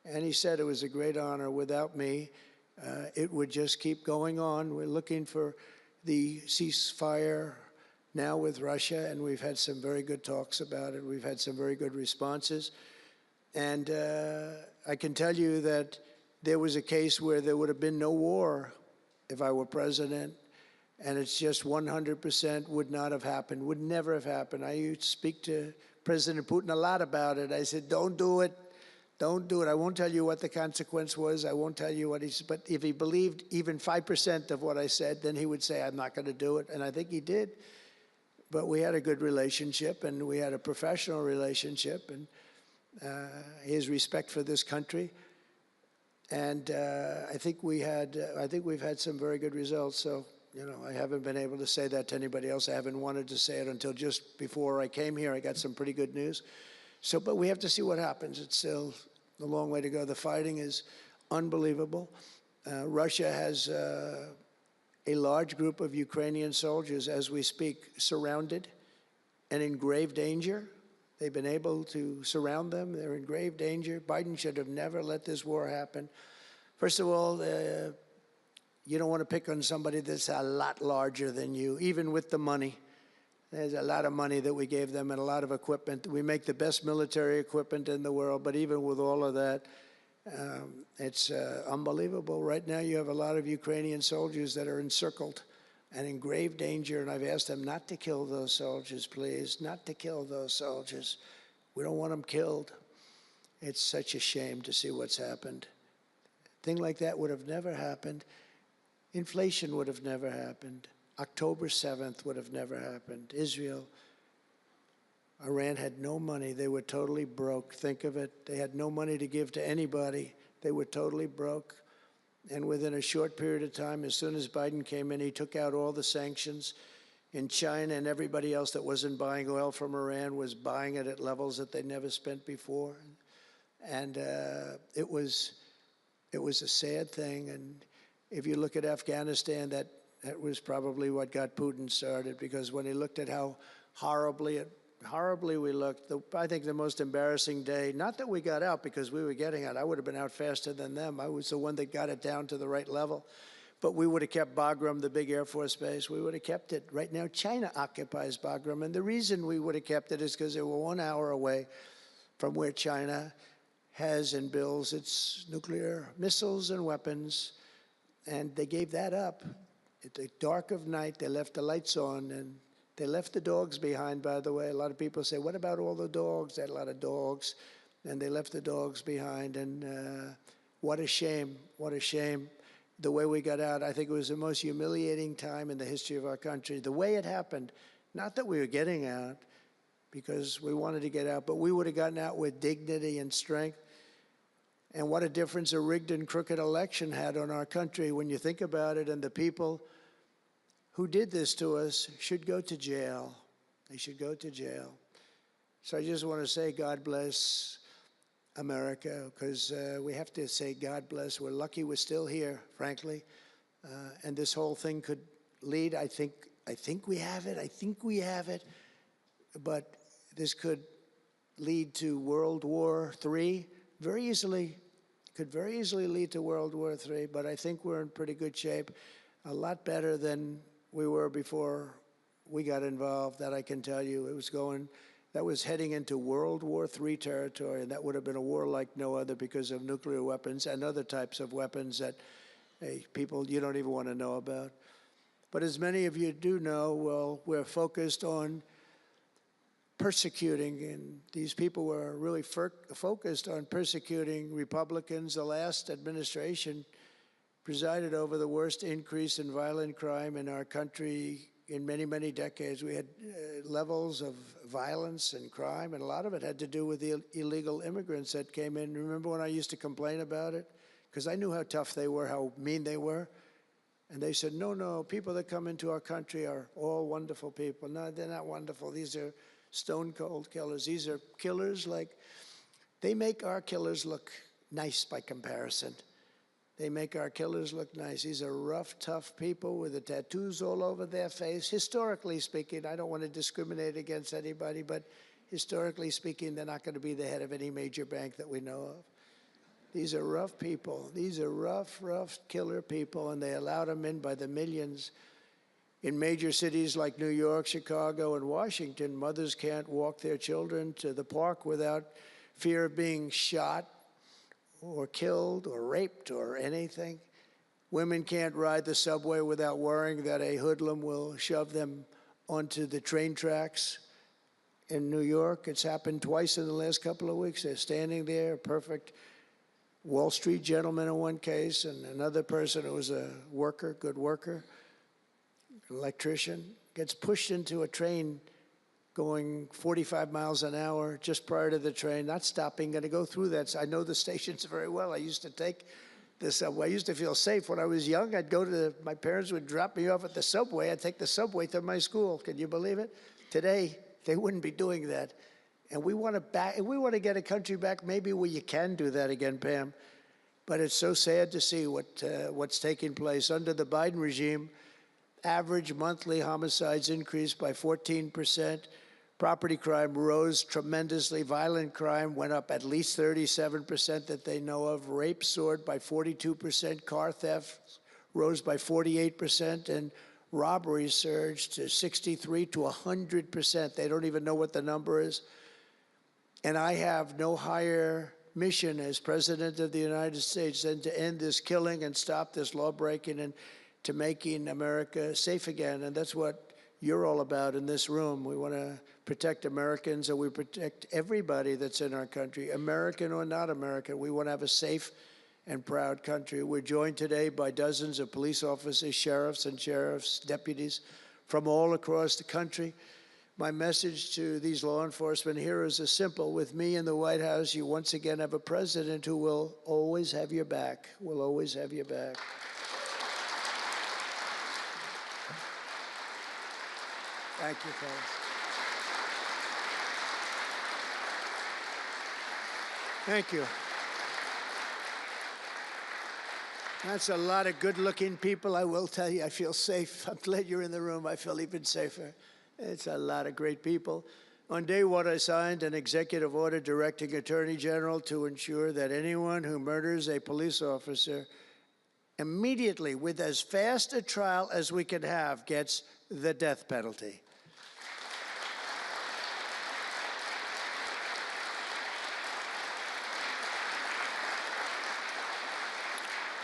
And he said it was a great honor. Without me, it would just keep going on. We're looking for the ceasefire now with Russia, and we've had some very good talks about it. We've had some very good responses. And I can tell you that there was a case where there would have been no war if I were president, and it's just 100% would not have happened, would never have happened. I used to speak to President Putin a lot about it. I said, don't do it. Don't do it. I won't tell you what the consequence was. I won't tell you what he said. But if he believed even 5% of what I said, then he would say, I'm not going to do it. And I think he did. But we had a good relationship, and we had a professional relationship, and his respect for this country. And I think we've had some very good results. So, you know, I haven't been able to say that to anybody else. I haven't wanted to say it until just before I came here. I got some pretty good news. So, but we have to see what happens. It's still a long way to go. The fighting is unbelievable. Russia has a large group of Ukrainian soldiers, as we speak, surrounded and in grave danger. They've been able to surround them. They're in grave danger. Biden should have never let this war happen. First of all, you don't want to pick on somebody that's a lot larger than you, even with the money. There's a lot of money that we gave them and a lot of equipment. We make the best military equipment in the world, but even with all of that, it's unbelievable. Right now, you have a lot of Ukrainian soldiers that are encircled and in grave danger, and I've asked them not to kill those soldiers, please, not to kill those soldiers. We don't want them killed. It's such a shame to see what's happened. A thing like that would have never happened. Inflation would have never happened. October 7th would have never happened. Israel, Iran had no money. They were totally broke. Think of it. They had no money to give to anybody. They were totally broke. And within a short period of time, as soon as Biden came in, he took out all the sanctions. In China and everybody else that wasn't buying oil from Iran was buying it at levels that they never spent before. And it was a sad thing. And if you look at Afghanistan, that was probably what got Putin started, because when he looked at how horribly we looked, I think the most embarrassing day, not that we got out because we were getting out. I would have been out faster than them. I was the one that got it down to the right level. But we would have kept Bagram, the big Air Force base. We would have kept it. Right now, China occupies Bagram. And the reason we would have kept it is because they were 1 hour away from where China has and builds its nuclear missiles and weapons. And they gave that up. At the dark of night, they left the lights on, and they left the dogs behind, by the way. A lot of people say, what about all the dogs? They had a lot of dogs, and they left the dogs behind. And what a shame, what a shame. The way we got out, I think it was the most humiliating time in the history of our country. The way it happened, not that we were getting out, because we wanted to get out, but we would have gotten out with dignity and strength. And what a difference a rigged and crooked election had on our country when you think about it. And the people who did this to us should go to jail. They should go to jail. So I just want to say God bless America, because we have to say God bless. We're lucky we're still here, frankly. And this whole thing could lead, I think we have it. I think we have it. But this could lead to World War III very easily. Could very easily lead to World War III, but I think we're in pretty good shape, a lot better than we were before we got involved, that I can tell you. That was heading into World War III territory, and that would have been a war like no other because of nuclear weapons and other types of weapons that people you don't even want to know about. But as many of you do know, well, we're focused on persecuting, and these people were really focused on persecuting Republicans. The last administration presided over the worst increase in violent crime in our country in many, many decades. We had levels of violence and crime, and a lot of it had to do with the illegal immigrants that came in. Remember when I used to complain about it? Because I knew how tough they were, how mean they were. And they said, no, no, people that come into our country are all wonderful people. No, they're not wonderful. These are stone cold killers. These are killers like, they make our killers look nice by comparison. They make our killers look nice. These are rough, tough people with the tattoos all over their face. Historically speaking, I don't want to discriminate against anybody, but historically speaking, they're not going to be the head of any major bank that we know of. These are rough people. These are rough, rough killer people, and they allowed them in by the millions. In major cities like New York, Chicago, and Washington, mothers can't walk their children to the park without fear of being shot or killed or raped or anything. Women can't ride the subway without worrying that a hoodlum will shove them onto the train tracks. In New York, it's happened twice in the last couple of weeks. They're standing there, a perfect Wall Street gentleman in one case, and another person who was a worker, good worker, electrician, gets pushed into a train going 45 miles an hour just prior to the train, not stopping, going to go through that. So I know the stations very well. I used to take the subway. I used to feel safe. When I was young, I'd go to my parents would drop me off at the subway. I'd take the subway to my school. Can you believe it? Today, they wouldn't be doing that. And we want to get a country back maybe where you can do that again, Pam. But it's so sad to see what's taking place. Under the Biden regime, average monthly homicides increased by 14%. Property crime rose tremendously. Violent crime went up at least 37% that they know of. Rape soared by 42%. Car theft rose by 48%. And robberies surged to 63 to 100%. They don't even know what the number is. And I have no higher mission as President of the United States than to end this killing and stop this law-breaking and to making America safe again. And that's what you're all about in this room. We want to protect Americans, and we protect everybody that's in our country, American or not American. We want to have a safe and proud country. We're joined today by dozens of police officers, sheriffs and sheriffs, deputies from all across the country. My message to these law enforcement heroes is simple. With me in the White House, you once again have a president who will always have your back, will always have your back. Thank you, fellas. Thank you. That's a lot of good-looking people. I will tell you, I feel safe. I'm glad you're in the room. I feel even safer. It's a lot of great people. On day one, I signed an executive order directing Attorney General to ensure that anyone who murders a police officer immediately, with as fast a trial as we can have, gets the death penalty.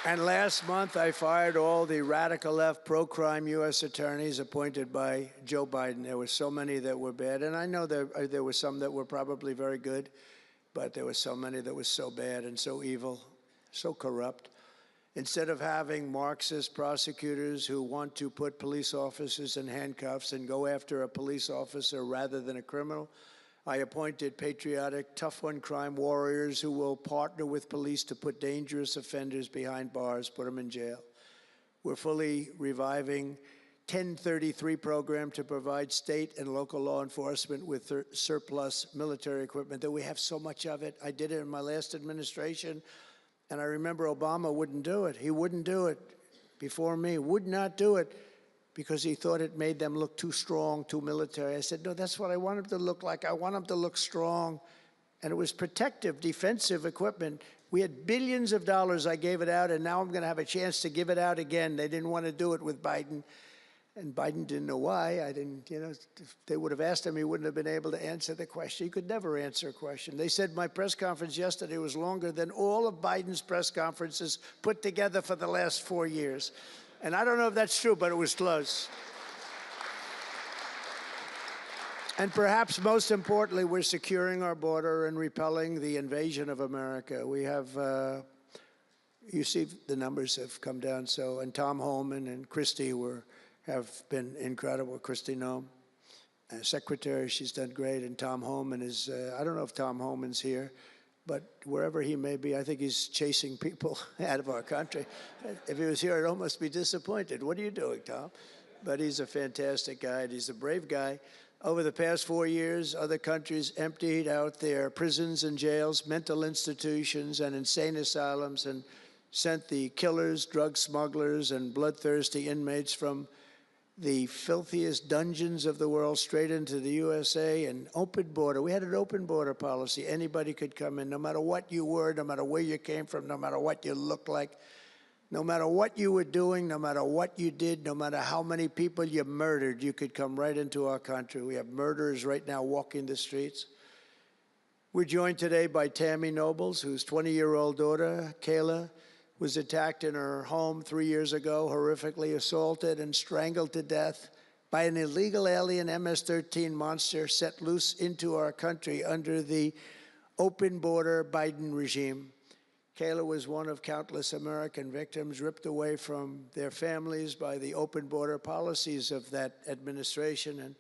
And last month, I fired all the radical left pro-crime U.S. attorneys appointed by Joe Biden. There were so many that were bad. And I know there were some that were probably very good, but there were so many that were so bad and so evil, so corrupt. Instead of having Marxist prosecutors who want to put police officers in handcuffs and go after a police officer rather than a criminal, I appointed patriotic, tough-on-crime warriors who will partner with police to put dangerous offenders behind bars, put them in jail. We're fully reviving 1033 program to provide state and local law enforcement with surplus military equipment, that we have so much of it. I did it in my last administration, and I remember Obama wouldn't do it. He wouldn't do it before me, would not do it, because he thought it made them look too strong, too military. I said, no, that's what I want them to look like. I want them to look strong. And it was protective, defensive equipment. We had billions of dollars. I gave it out, and now I'm going to have a chance to give it out again. They didn't want to do it with Biden, and Biden didn't know why. I didn't, if they would have asked him, he wouldn't have been able to answer the question. He could never answer a question. They said my press conference yesterday was longer than all of Biden's press conferences put together for the last 4 years. And I don't know if that's true, but it was close. And perhaps most importantly, we're securing our border and repelling the invasion of America. We have, you see the numbers have come down, and Tom Homan and Christie were have been incredible. Kristi Noem, Secretary, she's done great. And Tom Homan is, I don't know if Tom Homan's here, but wherever he may be, I think he's chasing people out of our country. If he was here, I'd almost be disappointed. What are you doing, Tom? But he's a fantastic guy, and he's a brave guy. Over the past 4 years, other countries emptied out their prisons and jails, mental institutions, and insane asylums, and sent the killers, drug smugglers, and bloodthirsty inmates from the filthiest dungeons of the world straight into the USA. And open border. We had an open border policy. Anybody could come in, no matter what you were, no matter where you came from, no matter what you looked like, no matter what you were doing, no matter what you did, no matter how many people you murdered, you could come right into our country. We have murderers right now walking the streets. We're joined today by Tammy Nobles, whose 20-year-old daughter, Kayla, was attacked in her home 3 years ago, horrifically assaulted and strangled to death by an illegal alien MS-13 monster set loose into our country under the open border Biden regime. Kayla was one of countless American victims ripped away from their families by the open border policies of that administration. And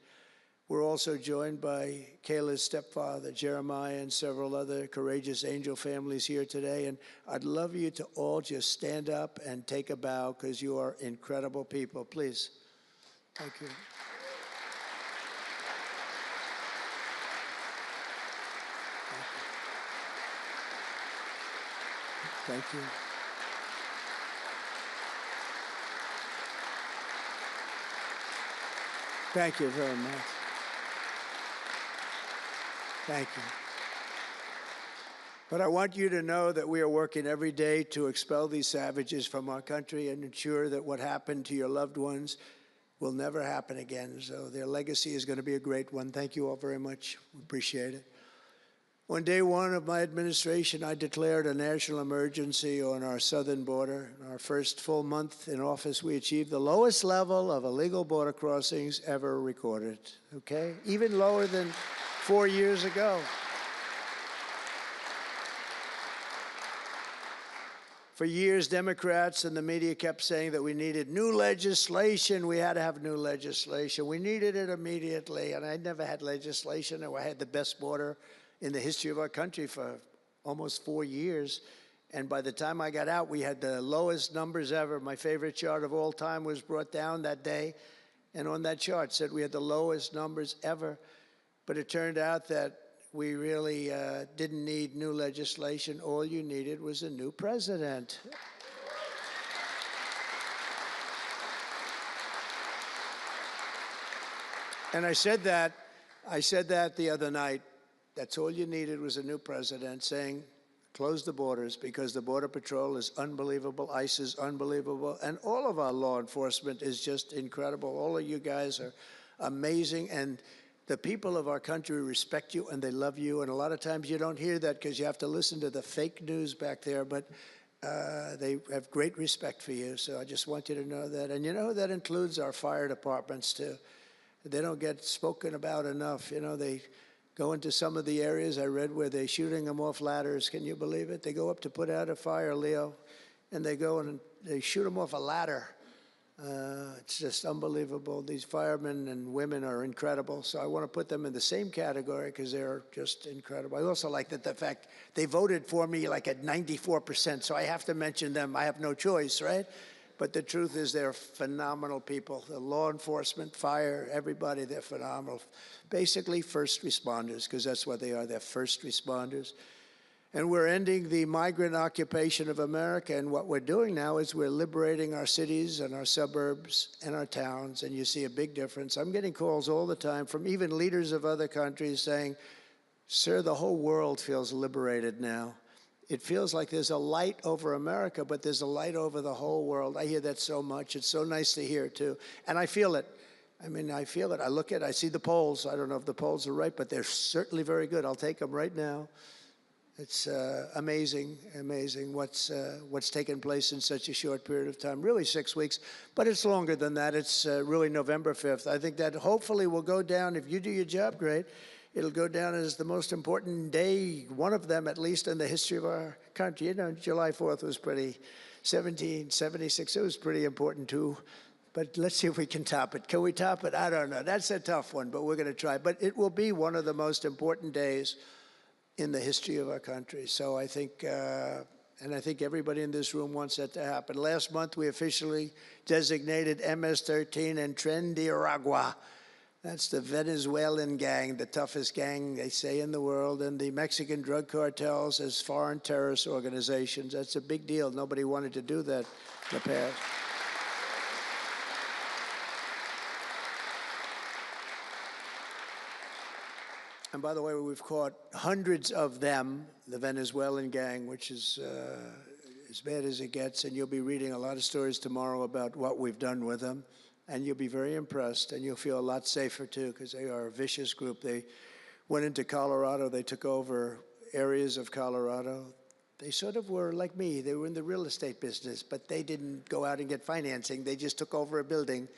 we're also joined by Kayla's stepfather, Jeremiah, and several other courageous angel families here today. And I'd love you to all just stand up and take a bow, because you are incredible people. Please. Thank you. Thank you. Thank you very much. Thank you. But I want you to know that we are working every day to expel these savages from our country and ensure that what happened to your loved ones will never happen again. So their legacy is going to be a great one. Thank you all very much. We appreciate it. On day one of my administration, I declared a national emergency on our southern border. In our first full month in office, we achieved the lowest level of illegal border crossings ever recorded, okay? Even lower than 4 years ago. For years, Democrats and the media kept saying that we needed new legislation. We had to have new legislation. We needed it immediately, and I never had legislation, and I had the best border in the history of our country for almost 4 years. And by the time I got out, we had the lowest numbers ever. My favorite chart of all time was brought down that day, and on that chart said we had the lowest numbers ever. But it turned out that we really didn't need new legislation. All you needed was a new president. And I said that the other night. That's all you needed was a new president saying, close the borders, because the Border Patrol is unbelievable, ICE is unbelievable, and all of our law enforcement is just incredible. All of you guys are amazing, and the people of our country respect you and they love you. And a lot of times you don't hear that because you have to listen to the fake news back there, but they have great respect for you. So I just want you to know that. And you know, that includes our fire departments too. They don't get spoken about enough. You know, they go into some of the areas I read where they're shooting them off ladders. Can you believe it? They go up to put out a fire, Leo, and they go and they shoot them off a ladder. It's just unbelievable. These firemen and women are incredible. So I want to put them in the same category because they're just incredible. I also like that the fact they voted for me like at 94%, so I have to mention them. I have no choice, right? But the truth is they're phenomenal people. The law enforcement, fire, everybody, they're phenomenal. Basically first responders, because that's what they are. They're first responders. And we're ending the migrant occupation of America. And what we're doing now is we're liberating our cities and our suburbs and our towns. And you see a big difference. I'm getting calls all the time from even leaders of other countries saying, sir, the whole world feels liberated now. It feels like there's a light over America, but there's a light over the whole world. I hear that so much. It's so nice to hear, too. And I feel it. I mean, I feel it. I look at it. I see the polls. I don't know if the polls are right, but they're certainly very good. I'll take them right now. It's amazing what's taken place in such a short period of time, really 6 weeks, but it's longer than that. It's really November 5th. I think that hopefully will go down, if you do your job great, it'll go down as the most important day, one of them at least in the history of our country. You know, July 4th was pretty, 1776, it was pretty important too. But let's see if we can top it. Can we top it? I don't know. That's a tough one, but we're going to try. But it will be one of the most important days in the history of our country. So I think, and I think everybody in this room wants that to happen. Last month, we officially designated MS-13 and Tren de Aragua. That's the Venezuelan gang, the toughest gang, they say, in the world, and the Mexican drug cartels as foreign terrorist organizations. That's a big deal. Nobody wanted to do that in the past. And by the way, we've caught hundreds of them, the Venezuelan gang, which is as bad as it gets. And you'll be reading a lot of stories tomorrow about what we've done with them. And you'll be very impressed, and you'll feel a lot safer, too, because they are a vicious group. They went into Colorado. They took over areas of Colorado. They sort of were like me. They were in the real estate business, but they didn't go out and get financing. They just took over a building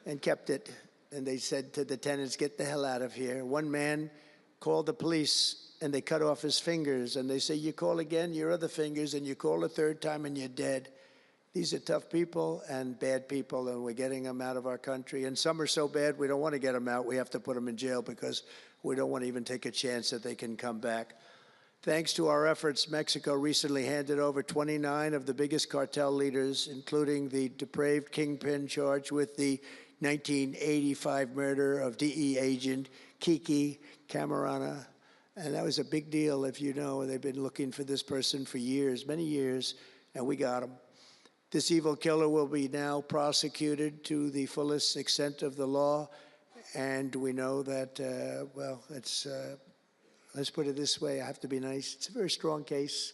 and kept it. And they said to the tenants, get the hell out of here. One man called the police, and they cut off his fingers. And they say, you call again, your other fingers, and you call a third time, and you're dead. These are tough people and bad people, and we're getting them out of our country. And some are so bad, we don't want to get them out. We have to put them in jail because we don't want to even take a chance that they can come back. Thanks to our efforts, Mexico recently handed over 29 of the biggest cartel leaders, including the depraved kingpin charged with the 1985 murder of DE agent Kiki Camarena. And that was a big deal, if you know. They've been looking for this person for years, many years, and we got him. This evil killer will be now prosecuted to the fullest extent of the law. And we know that, well, let's put it this way. I have to be nice. It's a very strong case.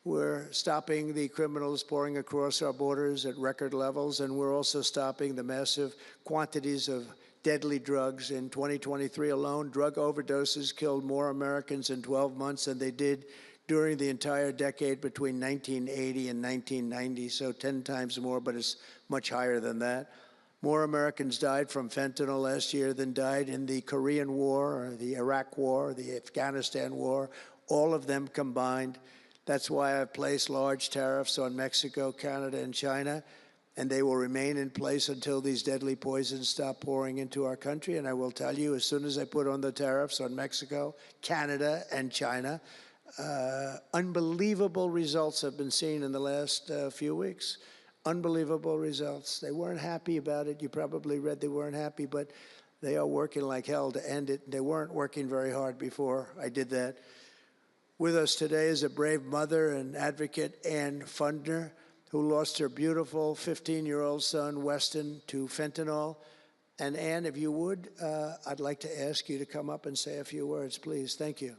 We're stopping the criminals pouring across our borders at record levels, and we're also stopping the massive quantities of deadly drugs. In 2023 alone, drug overdoses killed more Americans in 12 months than they did during the entire decade between 1980 and 1990, so 10 times more, but it's much higher than that. More Americans died from fentanyl last year than died in the Korean War, or the Iraq War, the Afghanistan War, all of them combined. That's why I've placed large tariffs on Mexico, Canada, and China, and they will remain in place until these deadly poisons stop pouring into our country. And I will tell you, as soon as I put on the tariffs on Mexico, Canada, and China, unbelievable results have been seen in the last few weeks. Unbelievable results. They weren't happy about it. You probably read they weren't happy, but they are working like hell to end it. They weren't working very hard before I did that. With us today is a brave mother and advocate, Ann Fundner, who lost her beautiful 15-year-old son, Weston, to fentanyl. And Ann, if you would, I'd like to ask you to come up and say a few words, please. Thank you.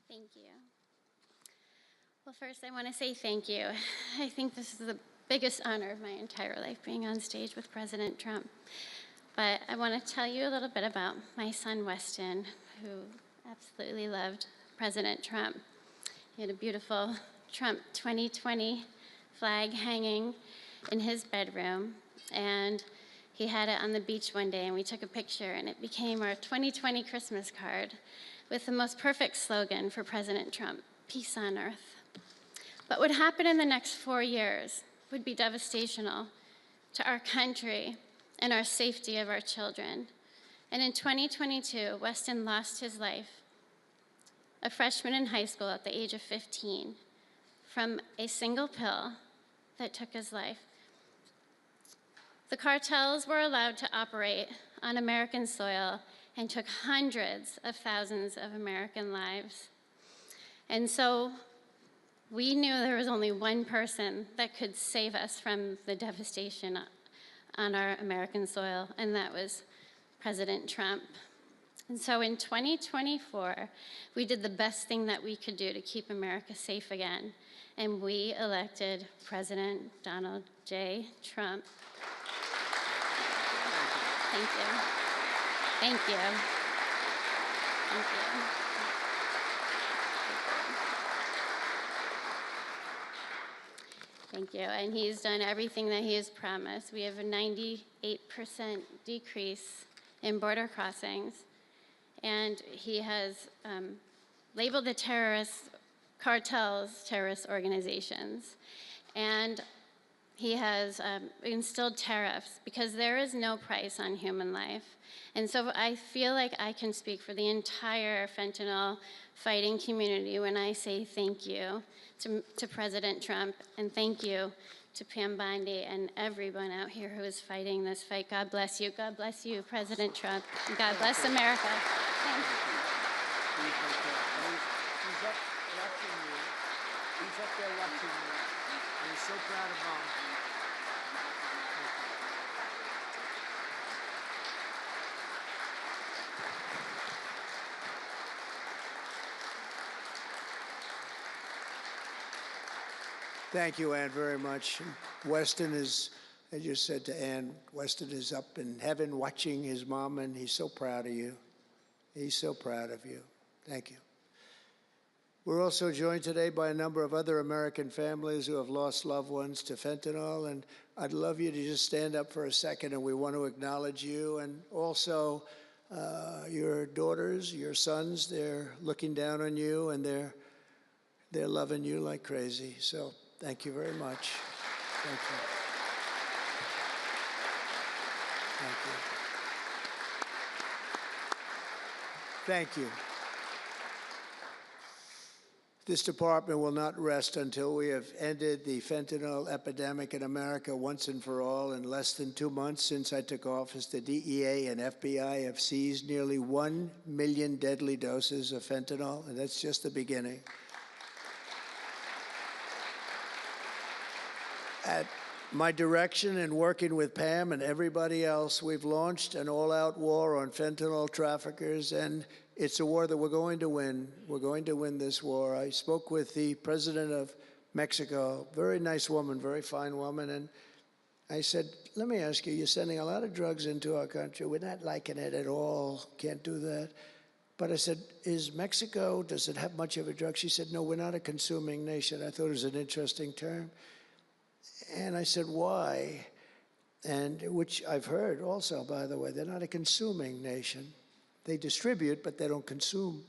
Thank you. Well, first, I want to say thank you. I think this is the biggest honor of my entire life, being on stage with President Trump. But I want to tell you a little bit about my son, Weston, who absolutely loved President Trump. He had a beautiful Trump 2020 flag hanging in his bedroom, and he had it on the beach one day, and we took a picture, and it became our 2020 Christmas card with the most perfect slogan for President Trump, peace on earth. But what happened in the next 4 years would be devastational to our country and our safety of our children. And in 2022, Weston lost his life, a freshman in high school at the age of 15, from a single pill that took his life. The cartels were allowed to operate on American soil and took hundreds of thousands of American lives. And so we knew there was only one person that could save us from the devastation on our American soil, and that was President Trump. And so in 2024, we did the best thing that we could do to keep America safe again, and we elected President Donald J. Trump. Thank you. Thank you. Thank you. Thank you. And he's done everything that he has promised. We have a 98% decrease in border crossings. And he has labeled the terrorist cartels terrorist organizations. And he has instilled tariffs because there is no price on human life. And so I feel like I can speak for the entire fentanyl fighting community when I say thank you to President Trump, and thank you to Pam Bondi and everyone out here who is fighting this fight. God bless you. God bless you, President Trump. And God bless America. Thank you. He's up watching you. He's up there watching you. And he's so proud of Mom. Thank you, Ann, very much. Weston is, I just said to Ann, Weston is up in heaven watching his mom, and he's so proud of you. He's so proud of you. Thank you. We're also joined today by a number of other American families who have lost loved ones to fentanyl, and I'd love you to just stand up for a second, and we want to acknowledge you, and also your daughters, your sons. They're looking down on you, and they're loving you like crazy. So thank you very much. Thank you. Thank you. Thank you. This department will not rest until we have ended the fentanyl epidemic in America once and for all. In less than 2 months since I took office, the DEA and FBI have seized nearly 1 million deadly doses of fentanyl, and that's just the beginning. At my direction and working with Pam and everybody else, we've launched an all-out war on fentanyl traffickers, and it's a war that we're going to win. We're going to win this war. I spoke with the president of Mexico, very nice woman, very fine woman, and I said, let me ask you, you're sending a lot of drugs into our country. We're not liking it at all. Can't do that. But I said, is Mexico, does it have much of a drug? She said, no, we're not a consuming nation. I thought it was an interesting term. And I said, why? And which I've heard also, by the way, they're not a consuming nation. They distribute, but they don't consume.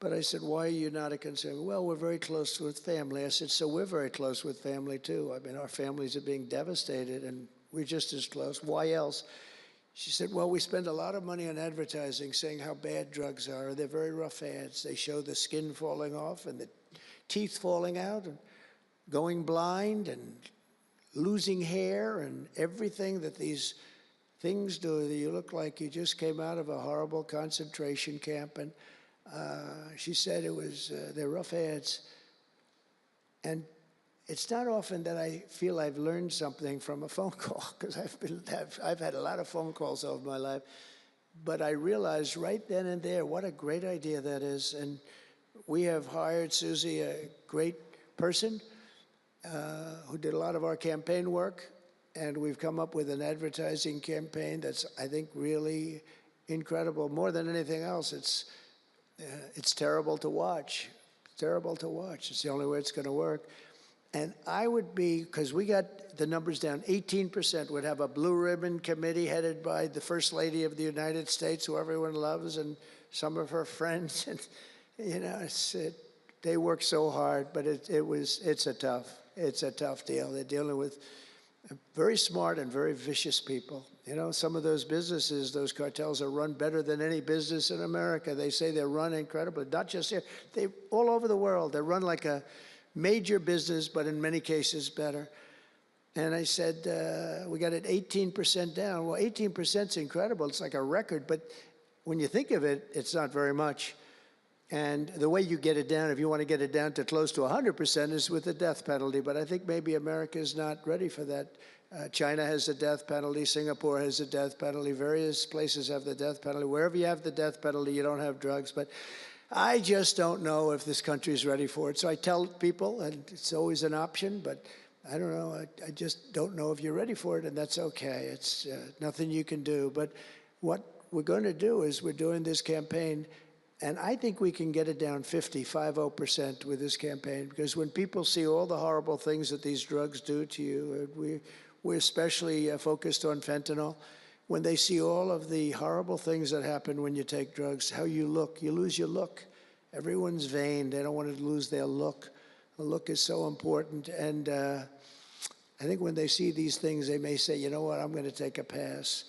But I said, why are you not a consumer? Well, we're very close with family. I said, so we're very close with family, too. I mean, our families are being devastated, and we're just as close. Why else? She said, well, we spend a lot of money on advertising saying how bad drugs are. They're very rough ads. They show the skin falling off and the teeth falling out and going blind and losing hair and everything that these things do. You look like you just came out of a horrible concentration camp. And she said it was, they're rough ads. And it's not often that I feel I've learned something from a phone call, because I've had a lot of phone calls over my life. But I realized right then and there what a great idea that is. And we have hired Susie, a great person, who did a lot of our campaign work, and we've come up with an advertising campaign that's, I think, really incredible. More than anything else, it's terrible to watch. Terrible to watch. It's the only way it's going to work. And I would be, because we got the numbers down, 18% would have a blue ribbon committee headed by the First Lady of the United States, who everyone loves, and some of her friends. And, you know, they work so hard, but it's a tough deal. They're dealing with very smart and very vicious people. You know, some of those businesses, those cartels, are run better than any business in America. They say they're run incredibly, not just here. They all over the world. They're run like a major business, but in many cases better. And I said, we got it 18% down. Well, 18% is incredible. It's like a record. But when you think of it, it's not very much. And the way you get it down, if you want to get it down to close to 100%, is with the death penalty. But I think maybe America is not ready for that. China has a death penalty. Singapore has a death penalty. Various places have the death penalty. Wherever you have the death penalty, you don't have drugs. But I just don't know if this country is ready for it. So I tell people, and it's always an option, but I don't know. I just don't know if you're ready for it, and that's okay. It's nothing you can do. But what we're going to do is we're doing this campaign And I think we can get it down 50% with this campaign, because when people see all the horrible things that these drugs do to you, we're especially focused on fentanyl. When they see all of the horrible things that happen when you take drugs, how you look, you lose your look. Everyone's vain. They don't want to lose their look. The look is so important. And I think when they see these things, they may say, you know what, I'm going to take a pass.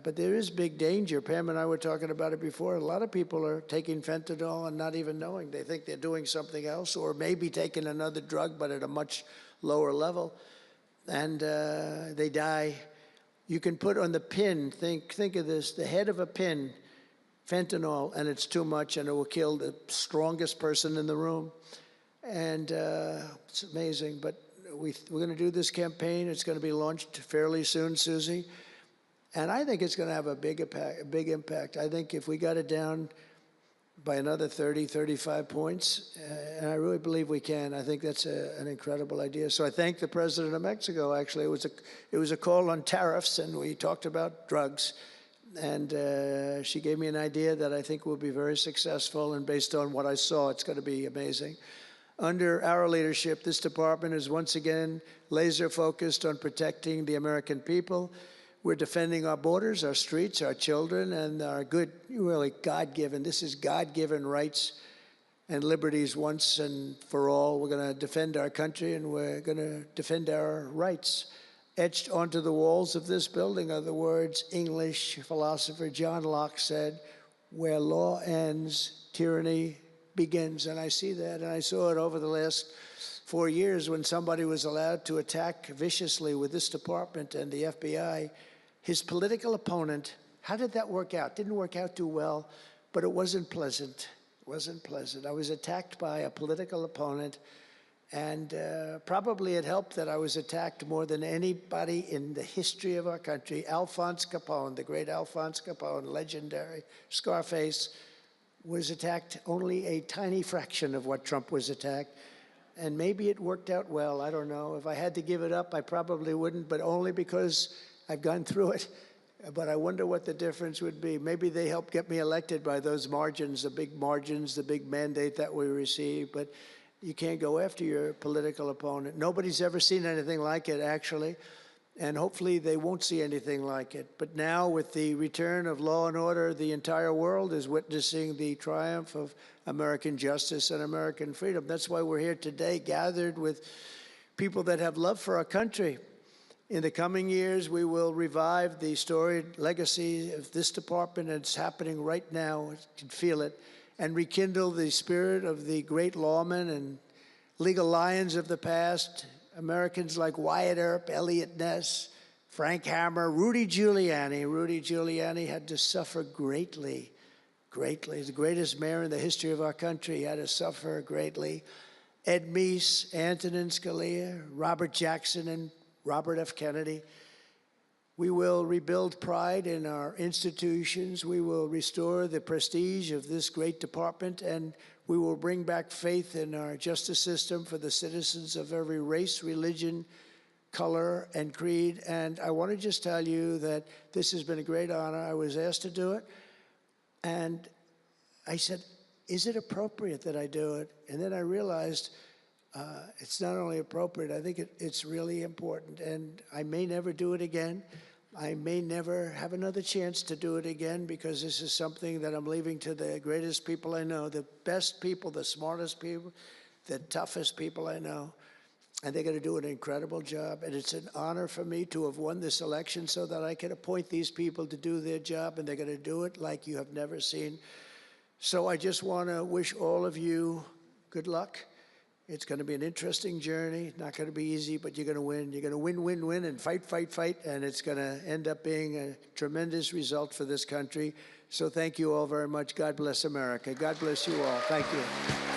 But there is big danger. Pam and I were talking about it before. A lot of people are taking fentanyl and not even knowing. They think they're doing something else, or maybe taking another drug, but at a much lower level. And they die. You can put on the pin, think of this, the head of a pin, fentanyl, and it's too much, and it will kill the strongest person in the room. And it's amazing. But we're going to do this campaign. It's going to be launched fairly soon, Susie. And I think it's going to have a big impact. I think if we got it down by another 30, 35 points, and I really believe we can, I think that's an incredible idea. So I thank the President of Mexico, actually. It was a call on tariffs, and we talked about drugs. And she gave me an idea that I think will be very successful, and based on what I saw, it's going to be amazing. Under our leadership, this department is once again laser focused on protecting the American people. We're defending our borders, our streets, our children, and our good, really God-given, this is God-given rights and liberties once and for all. We're going to defend our country, and we're going to defend our rights. Etched onto the walls of this building are the words English philosopher John Locke said, "Where law ends, tyranny begins." And I see that, and I saw it over the last 4 years when somebody was allowed to attack viciously with this department and the FBI his political opponent. How did that work out? Didn't work out too well, but it wasn't pleasant. It wasn't pleasant. I was attacked by a political opponent, and probably it helped that I was attacked more than anybody in the history of our country. Alphonse Capone, the great Alphonse Capone, legendary, Scarface, was attacked only a tiny fraction of what Trump was attacked. And maybe it worked out well, I don't know. If I had to give it up, I probably wouldn't, but only because I've gone through it. But I wonder what the difference would be. Maybe they helped get me elected by those margins, the big mandate that we received. But you can't go after your political opponent. Nobody's ever seen anything like it, actually. And hopefully they won't see anything like it. But now, with the return of law and order, the entire world is witnessing the triumph of American justice and American freedom. That's why we're here today, gathered with people that have love for our country. In the coming years, we will revive the storied legacy of this department, and it's happening right now. You can feel it. And rekindle the spirit of the great lawmen and legal lions of the past, Americans like Wyatt Earp, Eliot Ness, Frank Hammer, Rudy Giuliani. Rudy Giuliani had to suffer greatly, greatly. He's the greatest mayor in the history of our country. He had to suffer greatly. Ed Meese, Antonin Scalia, Robert Jackson, and Robert F. Kennedy. We will rebuild pride in our institutions. We will restore the prestige of this great department, and we will bring back faith in our justice system for the citizens of every race, religion, color, and creed. And I want to just tell you that this has been a great honor. I was asked to do it, and I said, is it appropriate that I do it? And then I realized it's not only appropriate, I think it's really important. And I may never do it again. I may never have another chance to do it again, because this is something that I'm leaving to the greatest people I know, the best people, the smartest people, the toughest people I know. And they're going to do an incredible job. And it's an honor for me to have won this election so that I can appoint these people to do their job, and they're going to do it like you have never seen. So I just want to wish all of you good luck. It's going to be an interesting journey. Not going to be easy, but you're going to win. You're going to win, win, win, and fight, fight, fight, and it's going to end up being a tremendous result for this country. So thank you all very much. God bless America. God bless you all. Thank you.